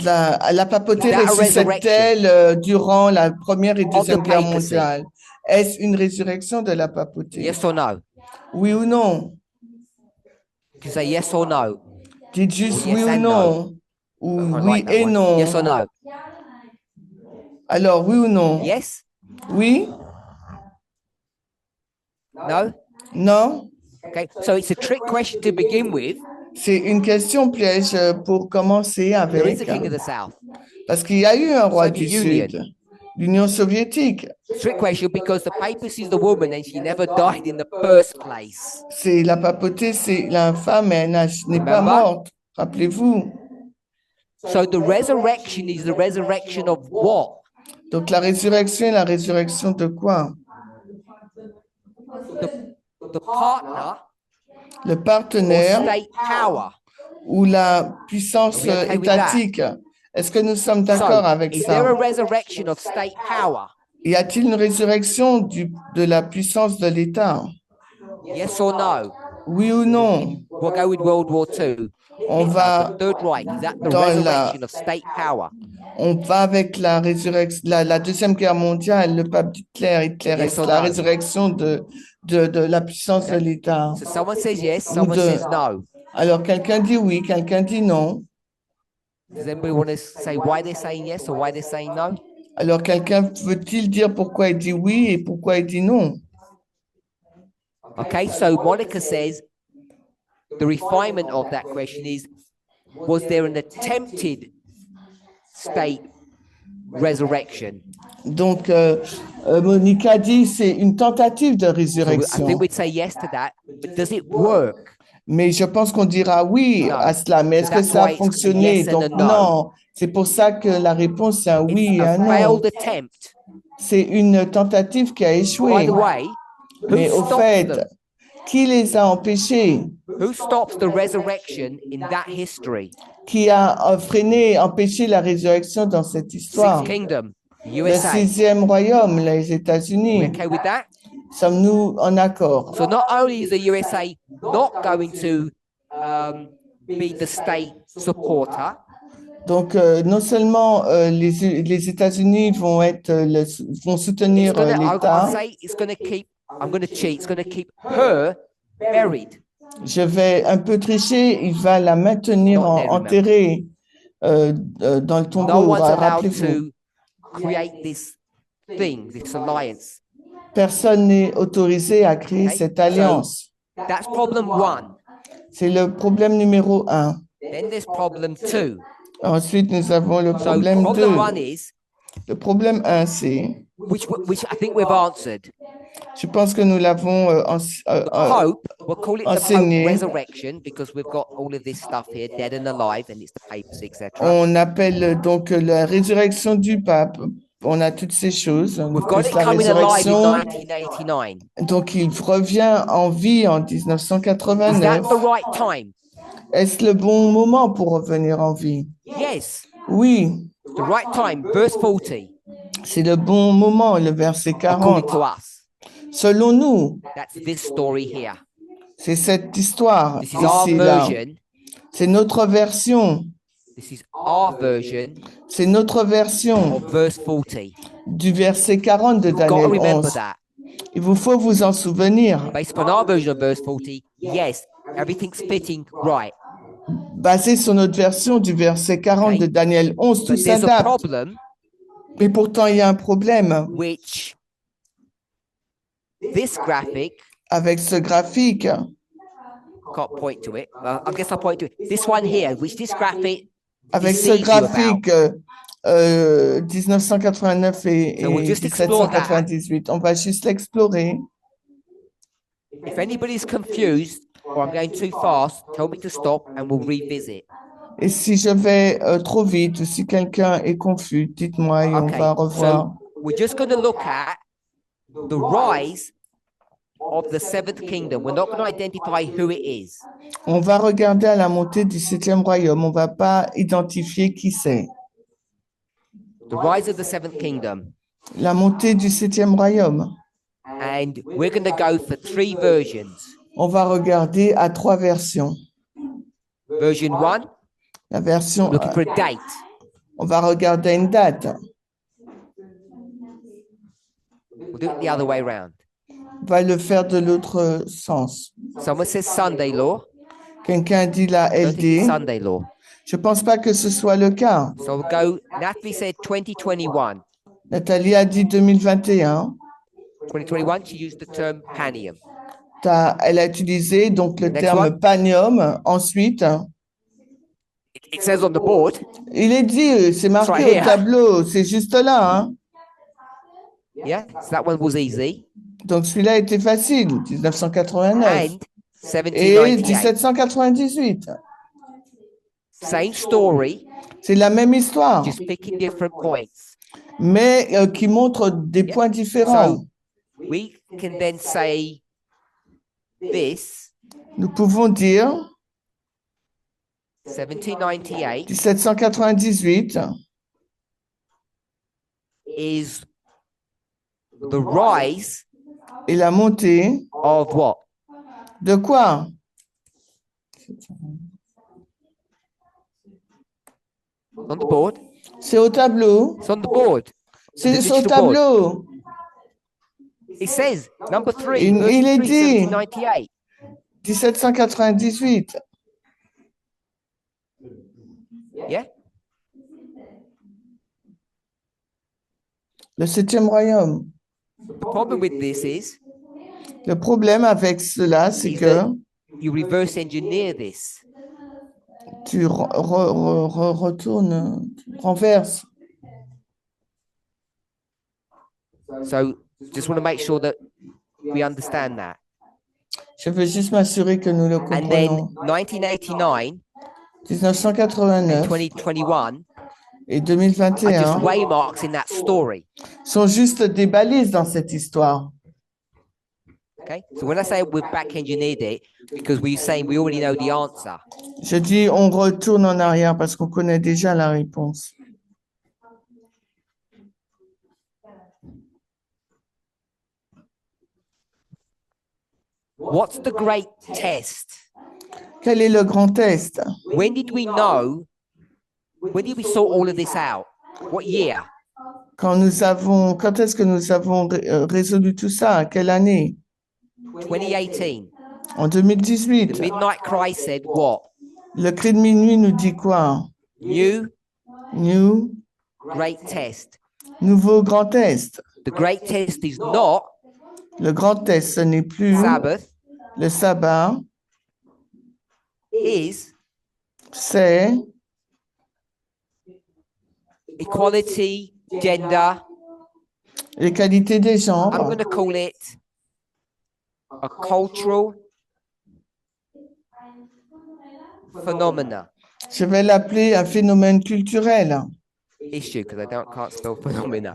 La papauté Is that a ressuscite-t-elle durant la Première et the Deuxième Guerre papacy? mondiale? Est-ce une résurrection de la papauté? Yes or no? Oui ou non? You can say yes or no. Dites juste Yes oui ou and non. Ou I oui like that et one. non. Yes or no? Alors, oui ou non? Yes? Oui? No? Non? Okay. So it's a trick question to begin with. C'est une question piège pour commencer There is avec, a king of the south. parce qu'il y a eu un roi Soviet du Union. Sud, l'Union soviétique. Trick question because the papacy is the woman and she never died in the first place. C'est la papauté, c'est la femme, elle n'est pas Remember? morte. Rappelez-vous. So the resurrection is the resurrection of what? Donc la résurrection de quoi? The partner Le or partenaire state power. ou la puissance Are we okay with that? étatique. Est-ce que nous sommes d'accord So avec is there a ça? resurrection of state power? Y a-t-il une résurrection de la puissance de l'État? Yes or no? Oui ou non? We'll go with World War II. On The va, Third Reich, is that the dans resurrection of state power? on va avec la résurrection, la Deuxième Guerre mondiale, le pape Hitler, Yes or la no? résurrection de la puissance de l'État. So someone says yes, Ou someone de- says no. Alors quelqu'un dit oui, quelqu'un dit non. Does anybody want to say why they're saying yes or why they're saying no? Alors quelqu'un veut-il dire pourquoi il dit oui et pourquoi il dit non? Okay, so Monica says the refinement of that question is, was there an attempted state resurrection? Donc Monica dit c'est une tentative de So I résurrection. think we'd say yes to that, but does it work? Mais je pense qu'on dira oui Non. à cela. Mais est-ce que That's ça a why it's a fonctionné? yes and a Donc no. non. C'est pour ça que la réponse est un oui It's et a un non. failed attempt. C'est une tentative qui a By échoué. the way, who Mais au stops fait, them? qui les a empêchés? Who stops the resurrection in that history? Qui a empêché la résurrection dans cette histoire? Sixth Kingdom, the Le USA. sixième royaume, les We États-Unis. okay with that? Sommes-nous en accord? So not only is the USA not going to be the state supporter, Donc, non seulement les États-Unis vont vont it's soutenir gonna, l'État, I'll say it's going to keep, I'm going to cheat, it's going to keep her buried. je vais un peu tricher, il va la maintenir Not dead, enterrée dans le No tombeau. one's allowed Rappelez-vous, to create this thing, this alliance. personne n'est autorisé à créer Okay, cette so- alliance. That's problem one. C'est le problème numéro 1. Then there's problem two. Ensuite, nous avons le So problème 2. problem one is, Le problème 1, c'est, which I think we've answered. je pense que nous l'avons The Pope, we'll call it the Pope enseigné. resurrection because we've got all of this stuff here, dead and alive, and it's the papacy, etc. on appelle donc la résurrection du pape. On a toutes ces choses. We've got plus it la coming alive in résurrection. 1989. Donc, il revient en vie en Is that 1989. the right time? Est-ce le bon moment pour revenir en vie? Yes, Oui, the right time. Verse 40, c'est le bon moment, le verset according 40. to us. Selon nous, That's this story here. c'est cette histoire This is our ici, là. version. C'est notre version. This is our version C'est notre version of verse 40. du verset 40 de You've got to Daniel remember 11. that. Il vous faut vous en souvenir. Based upon our version of verse 40, yes, everything's fitting right. Basé sur notre version du verset 40 de Daniel 11, tout But there's a s'adapte. problem Mais pourtant, il y a un problème which this graphic, avec ce graphique. can't point to it. I guess I'll point to it. This one here, which this graphic Avec ce deceives you about. graphique 1989 et So we'll just explore that. 1798, on va juste l'explorer. If anybody's confused or I'm going too fast, tell me to stop and we'll revisit. Et si je vais trop vite ou si quelqu'un est confus, dites-moi et on Okay, va revoir. so we're just going to look at the rise of the seventh kingdom. We're not going to identify who it is. On va regarder à la montée du septième royaume. On va pas identifier qui c'est. The rise of the seventh kingdom. La montée du septième royaume. And we're going to go for three versions. On va regarder à 3 versions. Version 1, La version, looking for a date. on va regarder une date. We'll do it the other way around. On va le faire de l'autre sens. Someone says Sunday law. Quelqu'un dit la I don't think it's LD. Sunday law. Je pense pas que ce soit le cas. So we'll go, Natalie said 2021. Nathalie a dit 2021. 2021, she used the term panium. Elle a utilisé donc le Next terme one. panium. Ensuite, It says on the board. il est dit, c'est marqué right au here. tableau, c'est juste là. Hein. Yeah, so that one was easy. Donc celui-là était facile, 1989. And Et 1798. 1798. Same story, C'est la même histoire, just picking different points. mais qui montre des points différents. So we can then say this, Nous pouvons dire 1798 1798 is the rise et la montée of what? de quoi? On the board. C'est au tableau. It's on the board. C'est The sur le digital board. tableau. It says number 3, Il est dit 1798. 1798. Yeah? Le 7e royaume. The problem with this is Le problème avec cela, c'est Is que that- you reverse engineer this. tu retournes, tu renverses. So just want to make sure that we understand that. Je veux juste m'assurer que nous le And then comprenons. 1989 and 1989 2021 et are just 2021 waymarks in that story. sont juste des balises dans cette histoire. Okay. So when I say we've back engineered it, because we're saying we already know the answer. Je dis on retourne en arrière parce qu'on connaît déjà la réponse. What's the great test? Quel est le grand test? When did we know? When did we sort all of this out? What year? Quand est-ce que nous avons résolu tout ça? À quelle année? 2018. En The 2018. midnight cry said what? Le cri de minuit nous dit quoi? New great test. Nouveau grand test. The great test is not Le grand test, ce n'est plus Sabbath, le sabbat, is c'est equality, gender. les qualités des I'm genres. going to call it a cultural phenomena Je vais l'appeler un phénomène culturel, issue because can't spell phenomena.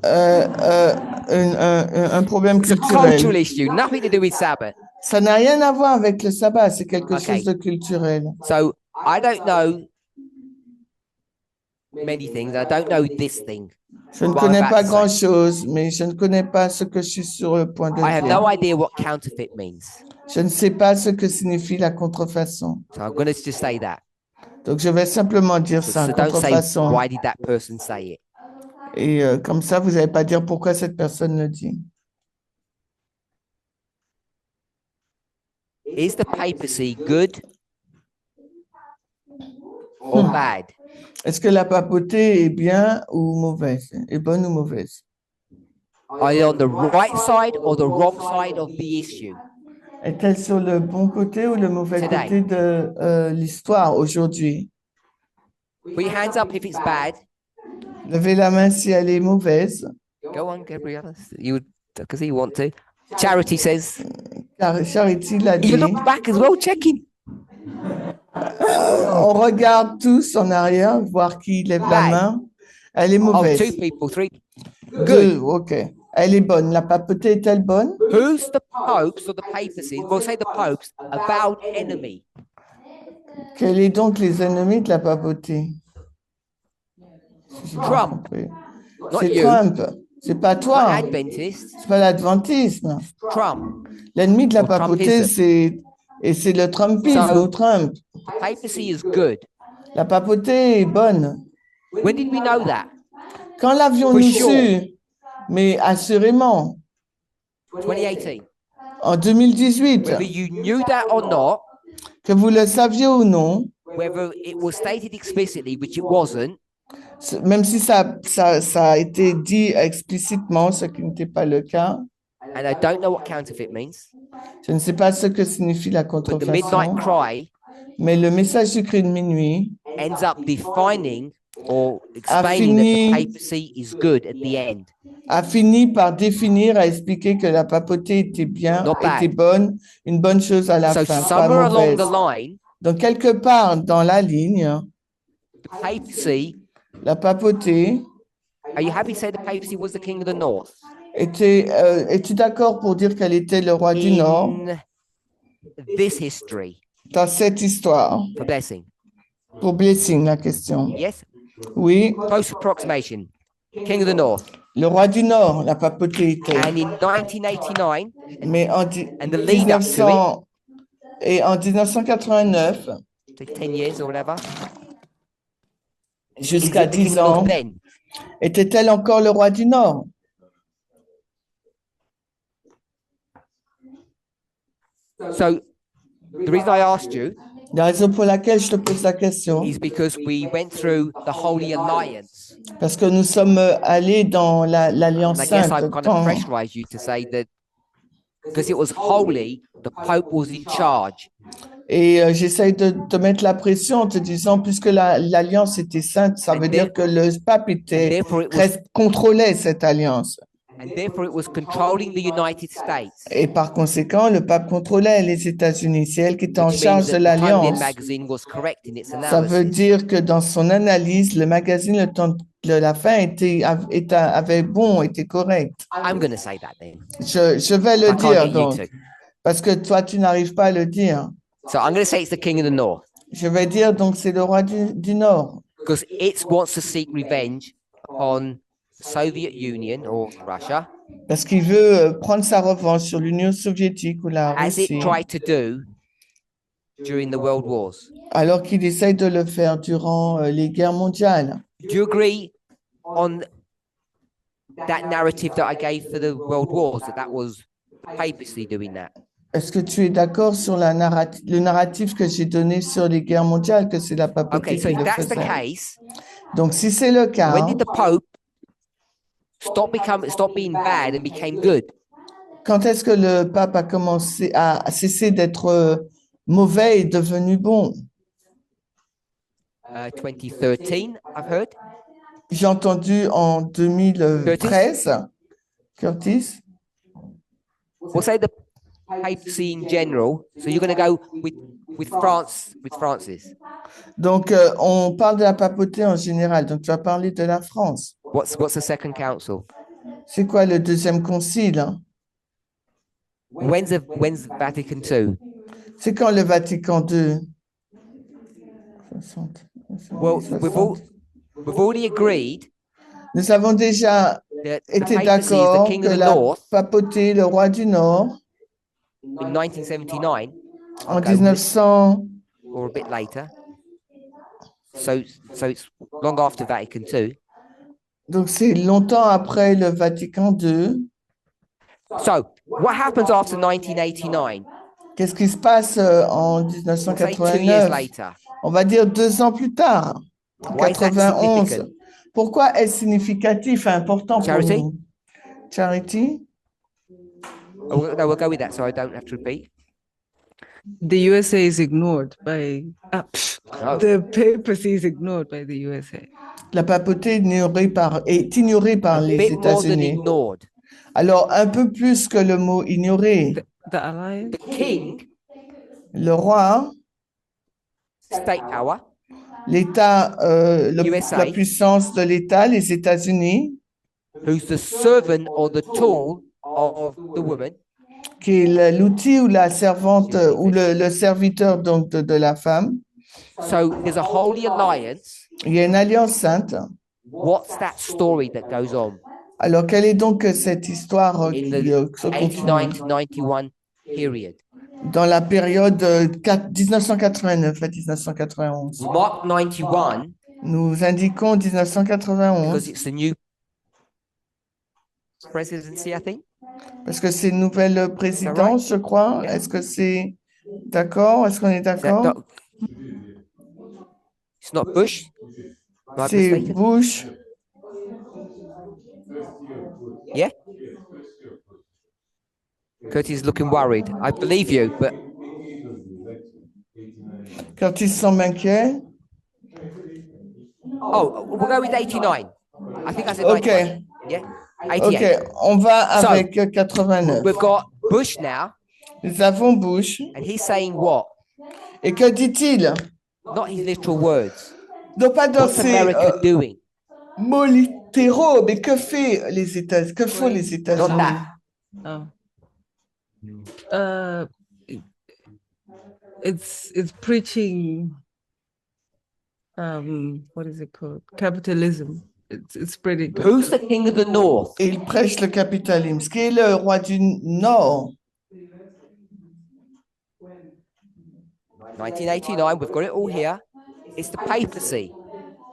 un problème It's a cultural culturel. issue, nothing to do with Sabbath. Ça n'a rien à voir avec le sabbat, c'est quelque Ok. chose de culturel. So I don't know many things. I don't know this thing. Je ne What I'm connais about pas to say. grand-chose, mais je ne connais pas ce que je suis sur le point de I have dire. no idea what counterfeit means. Je ne sais pas ce que signifie la contrefaçon. So I'm going to just say that. Donc, je vais simplement dire So, ça, so don't say, contrefaçon. why did that person say it? Et comme ça, vous n'allez pas dire pourquoi cette personne le dit. Is the papacy good or bad? Est-ce que la papauté est bien ou mauvaise? Est bonne ou mauvaise? Are they on the right side or the wrong side of the issue? Est-elle sur le bon côté ou le mauvais Today. côté de l'histoire aujourd'hui? Put your hands up if it's bad. Levez la main si elle est mauvaise. Go on, Gabriella. You would, because you want to. Charity says, Car Charity l'a dit. you look back as well, checking. On regarde tous en arrière, voir qui lève la Bad. main. Elle est Oh, mauvaise. 2 people, 3. Deux, ok. Elle est bonne. La papauté est-elle bonne? Who's the popes or the papacy? We'll say the popes, avowed enemy. Quels sont donc les ennemis de la papauté? Si j'ai bien Trump. compris. Not C'est you. Trump. C'est pas Not toi. Adventist. C'est pas l'adventisme. Trump. L'ennemi de la Or papauté, Trumpism. c'est Et c'est le Trumpisme So- ou Trump. Papacy is good. La papauté est bonne. When did we know that? Quand l'avions-nous For sure. su? Mais assurément, 2018. en 2018, Whether you knew that or not, que vous le saviez ou non, whether it was stated explicitly, which it wasn't, même si ça a été dit explicitement, ce qui n'était pas le cas, and I don't know what counterfeit means, je ne sais pas ce que signifie la but the contrefaçon, midnight cry mais le message du cri de minuit ends up defining or explaining that the fini- papacy is good at the end. a fini par définir, à expliquer que la papauté était bien, Not bad. était bonne, une bonne chose à la So fin, pas somewhere along mauvaise. the line, Donc, quelque part dans la ligne, the papacy, la papauté are you happy to say the papacy was the king of the north? es-tu d'accord pour dire qu'elle était le roi du Nord In this history, dans cette histoire? for blessing. Pour Blessing, la question. Yes? Oui, Close approximation. King of the north. le roi du Nord, la papauté était. And in 1989, Mais en and the lead up to 1900 et en 1989, so 10 years or whatever, is jusqu'à it the king 10 of the north ans, then? était-elle encore le roi du Nord? So the reason I asked you La raison pour laquelle je te pose la question, is because we went through the Holy Alliance. parce que nous sommes allés dans l'Alliance And I guess Sainte. I've kind Quand- of pressurized you to say that because it was holy, the Pope was in charge. Et j'essaye de te mettre la pression en te disant, puisque l'Alliance était sainte, ça And veut dire que le pape était, Therefore it was, contrôlait cette alliance. and therefore it was controlling the United States. Et par conséquent, le pape contrôlait les États-Unis. C'est elle qui était en Which means charge that de the Time l'Alliance. magazine was correct in its Ça veut analysis. dire que dans son analyse, le magazine Le Temps de la fin avait bon, était correct. I'm going to say that then. Je vais le I can't dire, get you donc, to. parce que toi, tu n'arrives pas à le dire. So I'm going to say it's the king of the north Je vais dire, donc, c'est le roi du Nord. because it wants to seek revenge on Soviet Union or Russia Parce qu'il veut prendre sa revanche sur l'Union soviétique ou la as it Russie, tried to do during the world wars. alors qu'il essaye de le faire durant les guerres mondiales. Do you agree on that narrative that I gave for the world wars, that was the papacy doing that? Est-ce que tu es d'accord sur le narratif que j'ai donné sur les guerres mondiales, que c'est la papauté Okay, so qui if le that's the faisait? case, Donc, si c'est le cas, when did the Pope stop being bad and became good? quand est-ce que le pape a commencé à cesser d'être mauvais et devenu bon? 2013, I've heard. J'ai entendu en 2013, Curtis. We'll say the papacy in general. So you're going to go with France, with Francis. Donc, on parle de la papauté en général. Donc, tu vas parler de la France. What's the second council? C'est quoi le deuxième concile, hein? When's Vatican II? C'est quand le Vatican II? 60, Well, 60. we've already agreed Nous avons déjà that the été papacy is the d'accord king que of the la north papauté, le roi du Nord, in 1979 en Okay, 1900, or a bit later. So it's long after Vatican II. donc c'est longtemps après le Vatican II. So what happens after 1989? Qu'est-ce qui se passe en We'll say 2 years 1989? later. On va dire 2 ans plus tard, en Why is that 91. significant? Pourquoi est-ce significatif et important pour Charity? nous? Charity? Oh, no, we'll go with that so I don't have to repeat. The USA is ignored by No. the papacy is ignored by the USA. La papauté est ignorée par A les bit more than États-Unis. ignored. Alors, un peu plus que le mot ignorer. The alliance. The king, Le roi, state power, l'État, USA. la puissance de l'État, les États-Unis, who's the servant or the tool of the woman, qui est l'outil ou la servante ou le serviteur donc de la femme. so there's a holy alliance. Il y a une alliance sainte. What's that story that goes on Alors, quelle est donc cette histoire in qui the se 89 continue to 91 period? dans la période 1989 à 1991. We mark 91 Nous indiquons because 1991 it's the new presidency, I think. parce que c'est une nouvelle présidence, je crois. Yeah. Est-ce que c'est d'accord? Est-ce qu'on est Is that d'accord? not- It's not Bush? Am I C'est mistaken? Bush. Yeah? Curtis is looking worried. I believe you, but Curtis semble inquiet. oh, we'll go with 89. I think I said OK, 91. Yeah? OK. 88. On va So, avec 89. We've got Bush now, Nous avons Bush. and he's saying what? Et que dit-il? Not his literal words. Non pas dans What's ses America doing? mots littéraux, mais que font les Not États-Unis? that. Uh, it's preaching. What is it called? Capitalism. It's pretty good. Who's the king of the north? Et il prêche le capitalisme. Qui est le roi du Nord? 1989, we've got it all here. It's the papacy.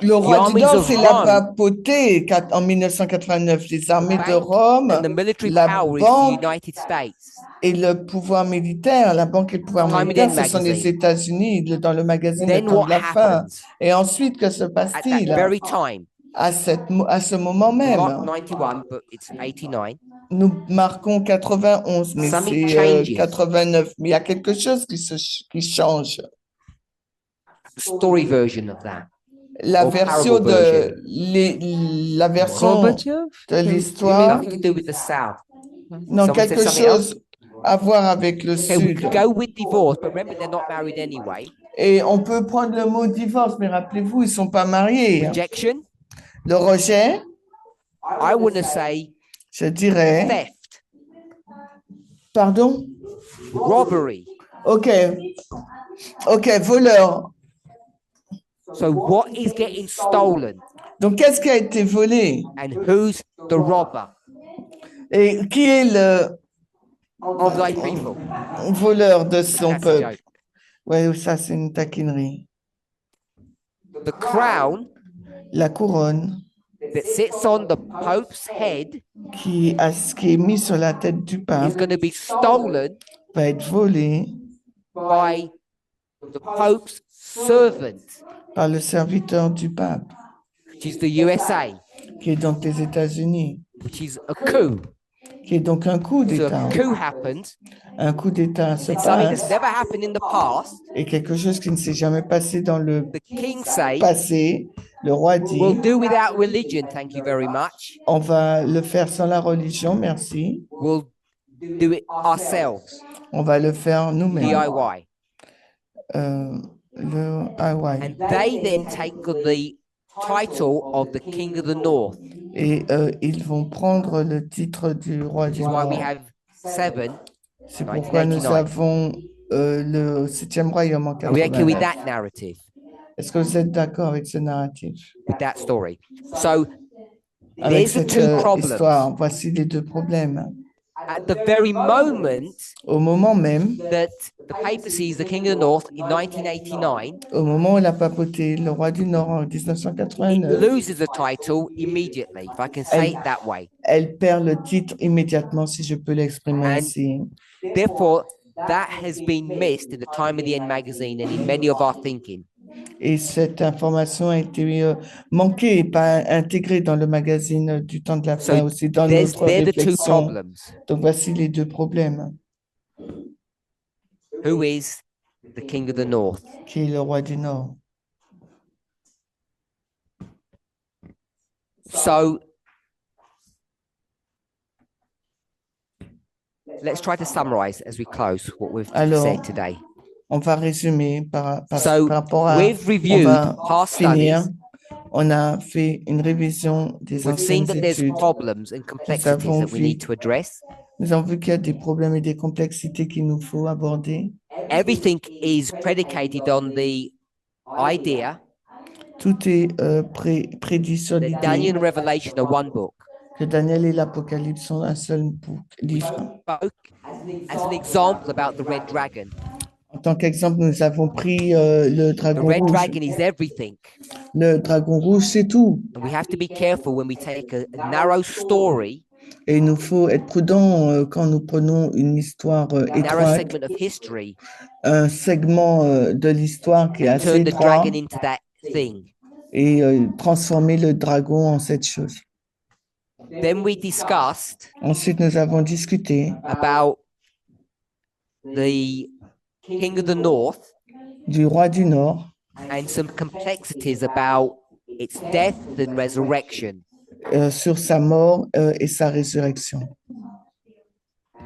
Le roi du armies Nord, of c'est la Rome. papauté en 1989. Les armées de Rome And the military la power is the banque United States. et le pouvoir militaire. La banque et le pouvoir Time and militaire, End ce sont les magazine. États-Unis dans le magazine Le Then Temps what de la fin. happens Et ensuite, que se at that passe-t-il very time? à ce moment We mark même? 91, but it's 89. Nous marquons 91, mais Something c'est changes. 89. Mais il y a quelque chose qui change. The story version of that. La Or version parable version. la version Gorbachev? de l'histoire, Nothing to do with the South. non, Someone said quelque something chose à voir avec le Okay, we Sud. could go with divorce, but remember they're not married anyway. Et on peut prendre le mot divorce, mais rappelez-vous, ils sont pas mariés. Rejection, Le rejet, I want to say je dirais, theft, pardon? robbery. OK. OK, voleur. So what is getting stolen Donc, qu'est-ce qui a été volé? and who's the robber Et qui est le of thy people? voleur de son That's a peuple? joke. Oui, ça, c'est une taquinerie. The crown La couronne that sits on the Pope's head qui est mise sur la tête du is pape going to be stolen va être volée by the Pope's servant, par le serviteur du pape, which is the USA, qui est donc les États-Unis, which is a coup. qui est donc un coup So d'État. a coup happens, Un coup d'État se it's something that's passe never happened in the past. et quelque chose qui ne s'est jamais passé dans le The king say, passé. Le roi dit, we'll do without religion, thank you very much. on va le faire sans la religion, merci. We'll do it ourselves, On va le faire nous-mêmes. DIY. Le Hawaï. And they then take the title of the king of the north, Et ils vont prendre le titre du roi which du is why we Nord. have 7. C'est pourquoi nous 1989. avons le 7e royaume en Are we okay with 89. that narrative, Est-ce que vous êtes d'accord avec ce narratif? with that story? So Avec there's the cette two problems. histoire, voici les deux problèmes. At the very moment Au moment même, that the papacy is the king of the north in 1989, au moment où la papauté, le roi du Nord en it 1989, loses the title immediately, if I can say it that way. elle perd le titre immédiatement, si je peux l'exprimer And- ainsi. Therefore, that has been missed in the Time of the End magazine and in many of our thinking. Et cette information a été manquée et pas intégrée dans le magazine du temps de la fin, So aussi dans There's, notre they're the two réflexion. problems. Donc voici les deux problèmes. Who is the king of the north? Qui est le roi du Nord? So let's try to summarize as we close what we've Alors, said today. On va résumer par So rapport à... we've On reviewed va past finir. studies. On a fait une révision des We've seen anciennes that there's études. problems and complexities avons that we vu- need to address. Nous avons vu qu'il y a des problèmes et des complexités qu'il nous faut aborder. Everything is predicated on the idea Tout est prédit sur that l'idée Daniel and Revelation are one book. que Daniel et l'Apocalypse sont un seul livre. Spoke as an example about the red dragon. En tant qu'exemple, nous avons pris le The dragon red rouge. dragon is everything. Le dragon rouge, c'est tout. And we have to be careful when we take a narrow story, Et il nous faut être prudent quand nous prenons une histoire a narrow étroite, segment of history, un segment de l'histoire qui est and assez turn the étroit dragon into that thing. et transformer le dragon en cette chose. Then we discussed Ensuite, nous avons discuté about the king of the north du roi du Nord and some complexities about its death and resurrection. sur sa mort et sa résurrection.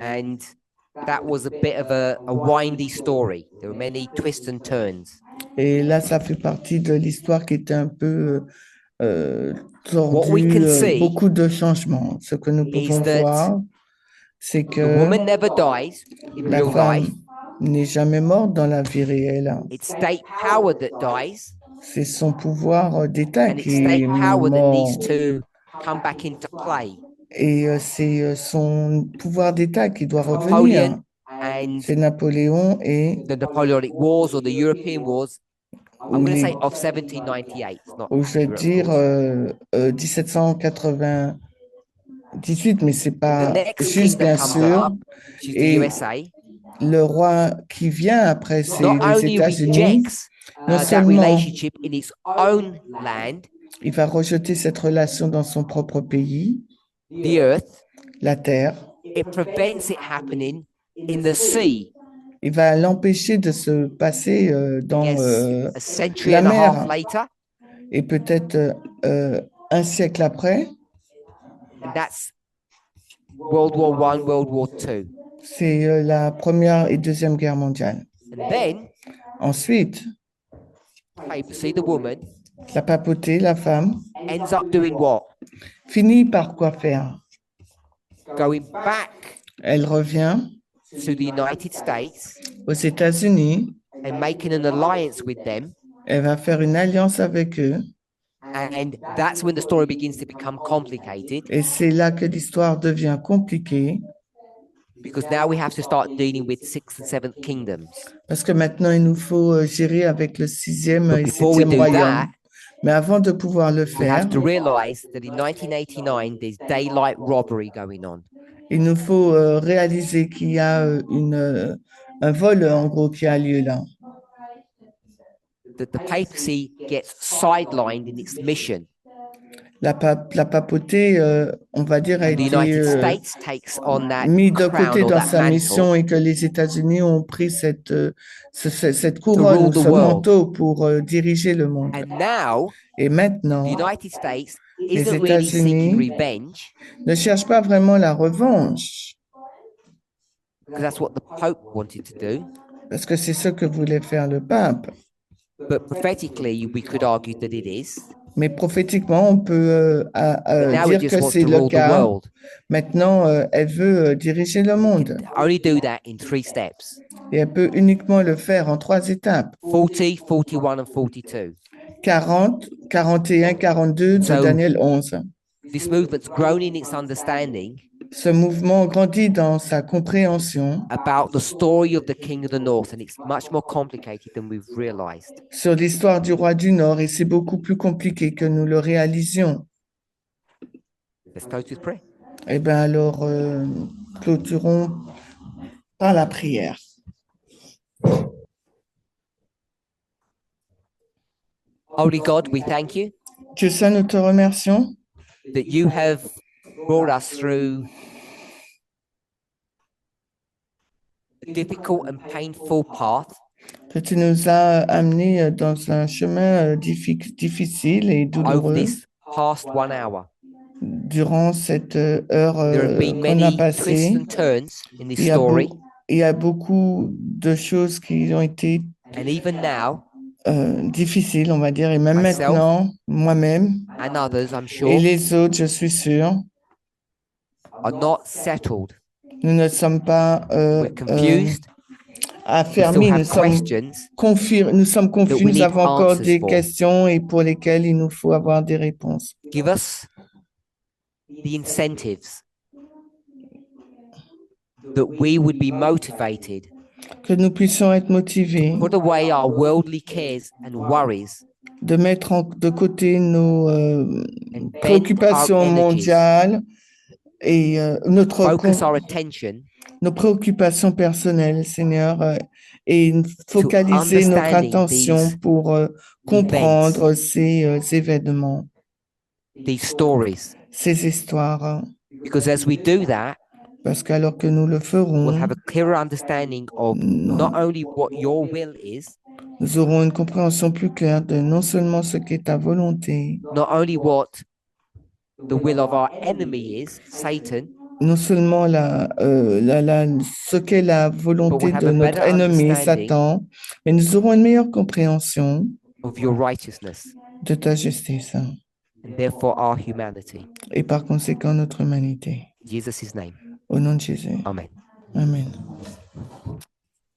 And that was a bit of a windy story. There were many twists and turns. Et là, ça fait partie de l'histoire qui était un peu What we tordue, can see beaucoup de changements. Ce que nous is pouvons that voir, c'est The que woman never dies in la real femme life. n'est jamais morte dans la vie réelle. It's state power that dies, C'est son pouvoir d'État and it's qui state est power that mort. needs to come back into play. Et c'est son pouvoir d'État qui doit revenir. Napoleon and C'est Napoléon et the Napoleonic Wars or the European Wars. I'm ou going to les- say of 1798. It's not ou je vais Europe dire Wars. 1798, mais c'est The pas next juste, king bien that comes sûr. up, which is the Et USA, Le roi qui vient après, c'est not les only États-Unis. rejects Non that seulement relationship in its own land, il va rejeter cette relation dans son propre pays, the earth, la terre. it prevents it happening in the sea. Il va l'empêcher de se passer dans Yes, a century la and a half mer. later, Et peut-être un siècle après, and that's World War One, World War Two. c'est la Première et Deuxième Guerre mondiale. And then, Ensuite, papacy, the woman, la papauté, la femme, ends up doing what? finit par quoi faire? Going back Elle revient to the United States aux États-Unis, and making an alliance with them. elle va faire une alliance avec eux, And that's when the story begins to become complicated et c'est là que l'histoire devient compliquée, because now we have to start dealing with sixth and seventh kingdoms. parce que maintenant il nous faut gérer avec le sixième But et before we septième do royaume. that, Mais avant de pouvoir le we faire, have to realize that in 1989, there's daylight robbery going on. il nous faut réaliser qu'il y a un vol, en gros, qui a lieu là. That the papacy gets sidelined in its mission. La papauté, on va dire, a And the été United States takes on that mis de crown côté or dans that sa mission mantle et que les États-Unis ont pris cette rule couronne ou the ce world. manteau pour diriger le monde. And now Et maintenant, the United States les isn't really seeking États-Unis revenge ne cherchent pas vraiment la revanche, because that's what the Pope wanted to do. parce que c'est ce que voulait faire le pape. But prophetically, we could argue that it is. Mais prophétiquement, on peut But now it dire just que wants c'est to le rule the cas. world. Maintenant, elle veut diriger le monde Only do that in 3 steps: et elle peut uniquement le faire en 3 étapes. 40, 41, and 42. 40, 41, 42 de So- Daniel 11. This movement's grown in its understanding Ce mouvement grandit dans sa compréhension about the story of the King of the North, and it's much more complicated than we've realized. sur l'histoire du roi du Nord et c'est beaucoup plus compliqué que nous le réalisions. Let's close with prayer. Eh bien alors, clôturons par la prière. Holy God, we thank you Dieu saint, nous te remercions that you have brought us through a difficult and painful path que tu nous as amenés dans un chemin difficile et over douloureux this past 1 hour. durant cette heure There have been qu'on a many twists passée. and turns in this Il y a story, il y a beaucoup de choses qui ont été and even now, difficiles, on va dire, et même Myself. maintenant, moi-même and others, I'm sure, et les autres, je suis sûr, are not settled. nous ne sommes pas We're confused. We still affermis, have questions. nous sommes confus, we nous need avons encore answers des for. questions et pour lesquelles il nous faut avoir des réponses. Give us the incentives, that we would be motivated que nous puissions être motivés to put away our worldly cares and worries de mettre de côté nos and bend our préoccupations energies, mondiales et focus our attention nos préoccupations personnelles, Seigneur, et focaliser notre understanding attention these pour comprendre ces événements, these stories. ces histoires. Because as we do that, Parce qu'alors que nous le we'll ferons, have a clearer understanding of not only what your will is, nous aurons une compréhension plus claire de non seulement ce qu'est ta volonté, not only what the will of our enemy is, Satan, non seulement ce qu'est la volonté have de a notre better ennemi, understanding Satan, mais nous aurons une meilleure compréhension of your righteousness, de ta justice and therefore our humanity. et par conséquent notre humanité. In Jesus' name. Au nom de Jésus. Amen. Amen.